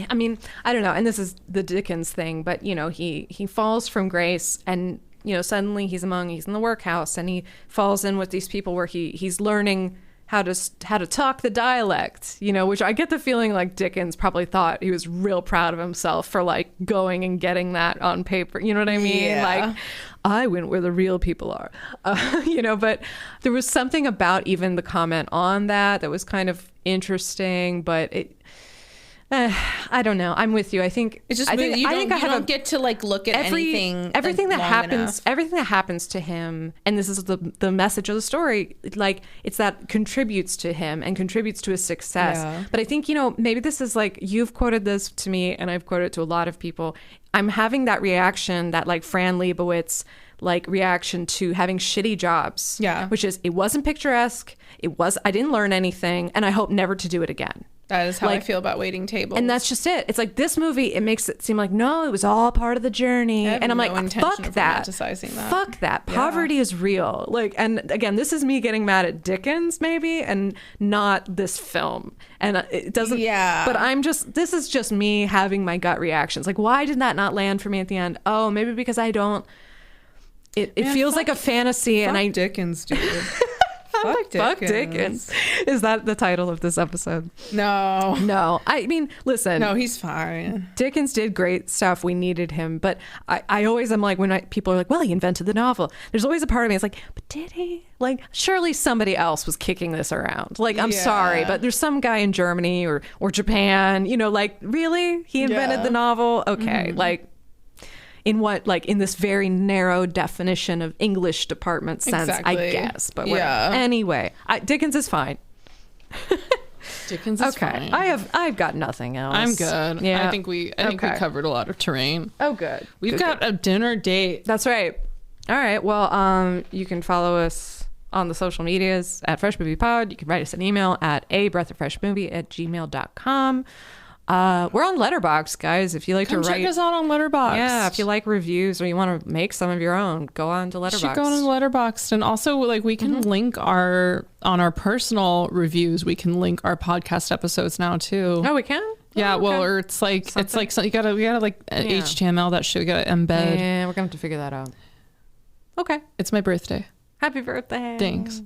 B: I mean, I don't know, and this is the Dickens thing, but you know, he falls from grace, and you know, suddenly he's in the workhouse, and he falls in with these people where he's learning how to talk the dialect, you know, which I get the feeling like Dickens probably thought he was real proud of himself for like going and getting that on paper. You know what I mean?
A: Yeah.
B: Like, I went where the real people are, you know, but there was something about even the comment on that was kind of interesting, but I don't know. I'm with you. I think
A: it's just you don't get to like look at everything
B: that happens to him, and this is the message of the story. Like it's that contributes to him and contributes to his success. Yeah. But I think, you know, maybe this is like, you've quoted this to me and I've quoted it to a lot of people. I'm having that reaction, that like Fran Lebowitz like reaction to having shitty jobs.
A: Yeah.
B: Which is, it wasn't picturesque. I didn't learn anything, and I hope never to do it again.
A: That is how I feel about Waiting Tables.
B: And that's just it. It's like this movie, it makes it seem like, no, it was all part of the journey. And I'm like, fuck that. Fuck that. Poverty is real. Like, and again, this is me getting mad at Dickens maybe, and not this film. And it doesn't, but this is just me having my gut reactions. Like, why did that not land for me at the end? Oh, maybe because I don't, it feels like a fantasy, and
A: Dickens, dude.
B: Fuck Dickens. Is that the title of this episode? No. I mean, listen.
A: No, he's fine.
B: Dickens did great stuff. We needed him. But I always am like, when people are like, well, he invented the novel. There's always a part of me that's like, but did he? Like, surely somebody else was kicking this around. Like, I'm sorry, but there's some guy in Germany or Japan, like, really? He invented the novel? Okay. Like, in what, like, in this very narrow definition of English department sense, I guess. But anyway, Dickens is fine.
A: Dickens is fine.
B: I've got nothing else.
A: I'm good.
B: Yeah.
A: I think we covered a lot of terrain.
B: Oh, good.
A: We've got a dinner date.
B: That's right. All right. Well, you can follow us on the social medias at Fresh Movie Pod. You can write us an email at abreathoffreshmovie@gmail.com. We're on Letterboxd, guys. If you like to write,
A: check us out on Letterboxd.
B: Yeah, if you like reviews or you want to make some of your own, go on to Letterboxd.
A: You should go on Letterboxd, and also like we can link on our personal reviews. We can link our podcast episodes now too.
B: Oh, we can.
A: Yeah,
B: okay.
A: Well, or it's like so you gotta like HTML that shit. We gotta embed.
B: Yeah, we're gonna have to figure that out. Okay,
A: it's my birthday.
B: Happy birthday.
A: Thanks.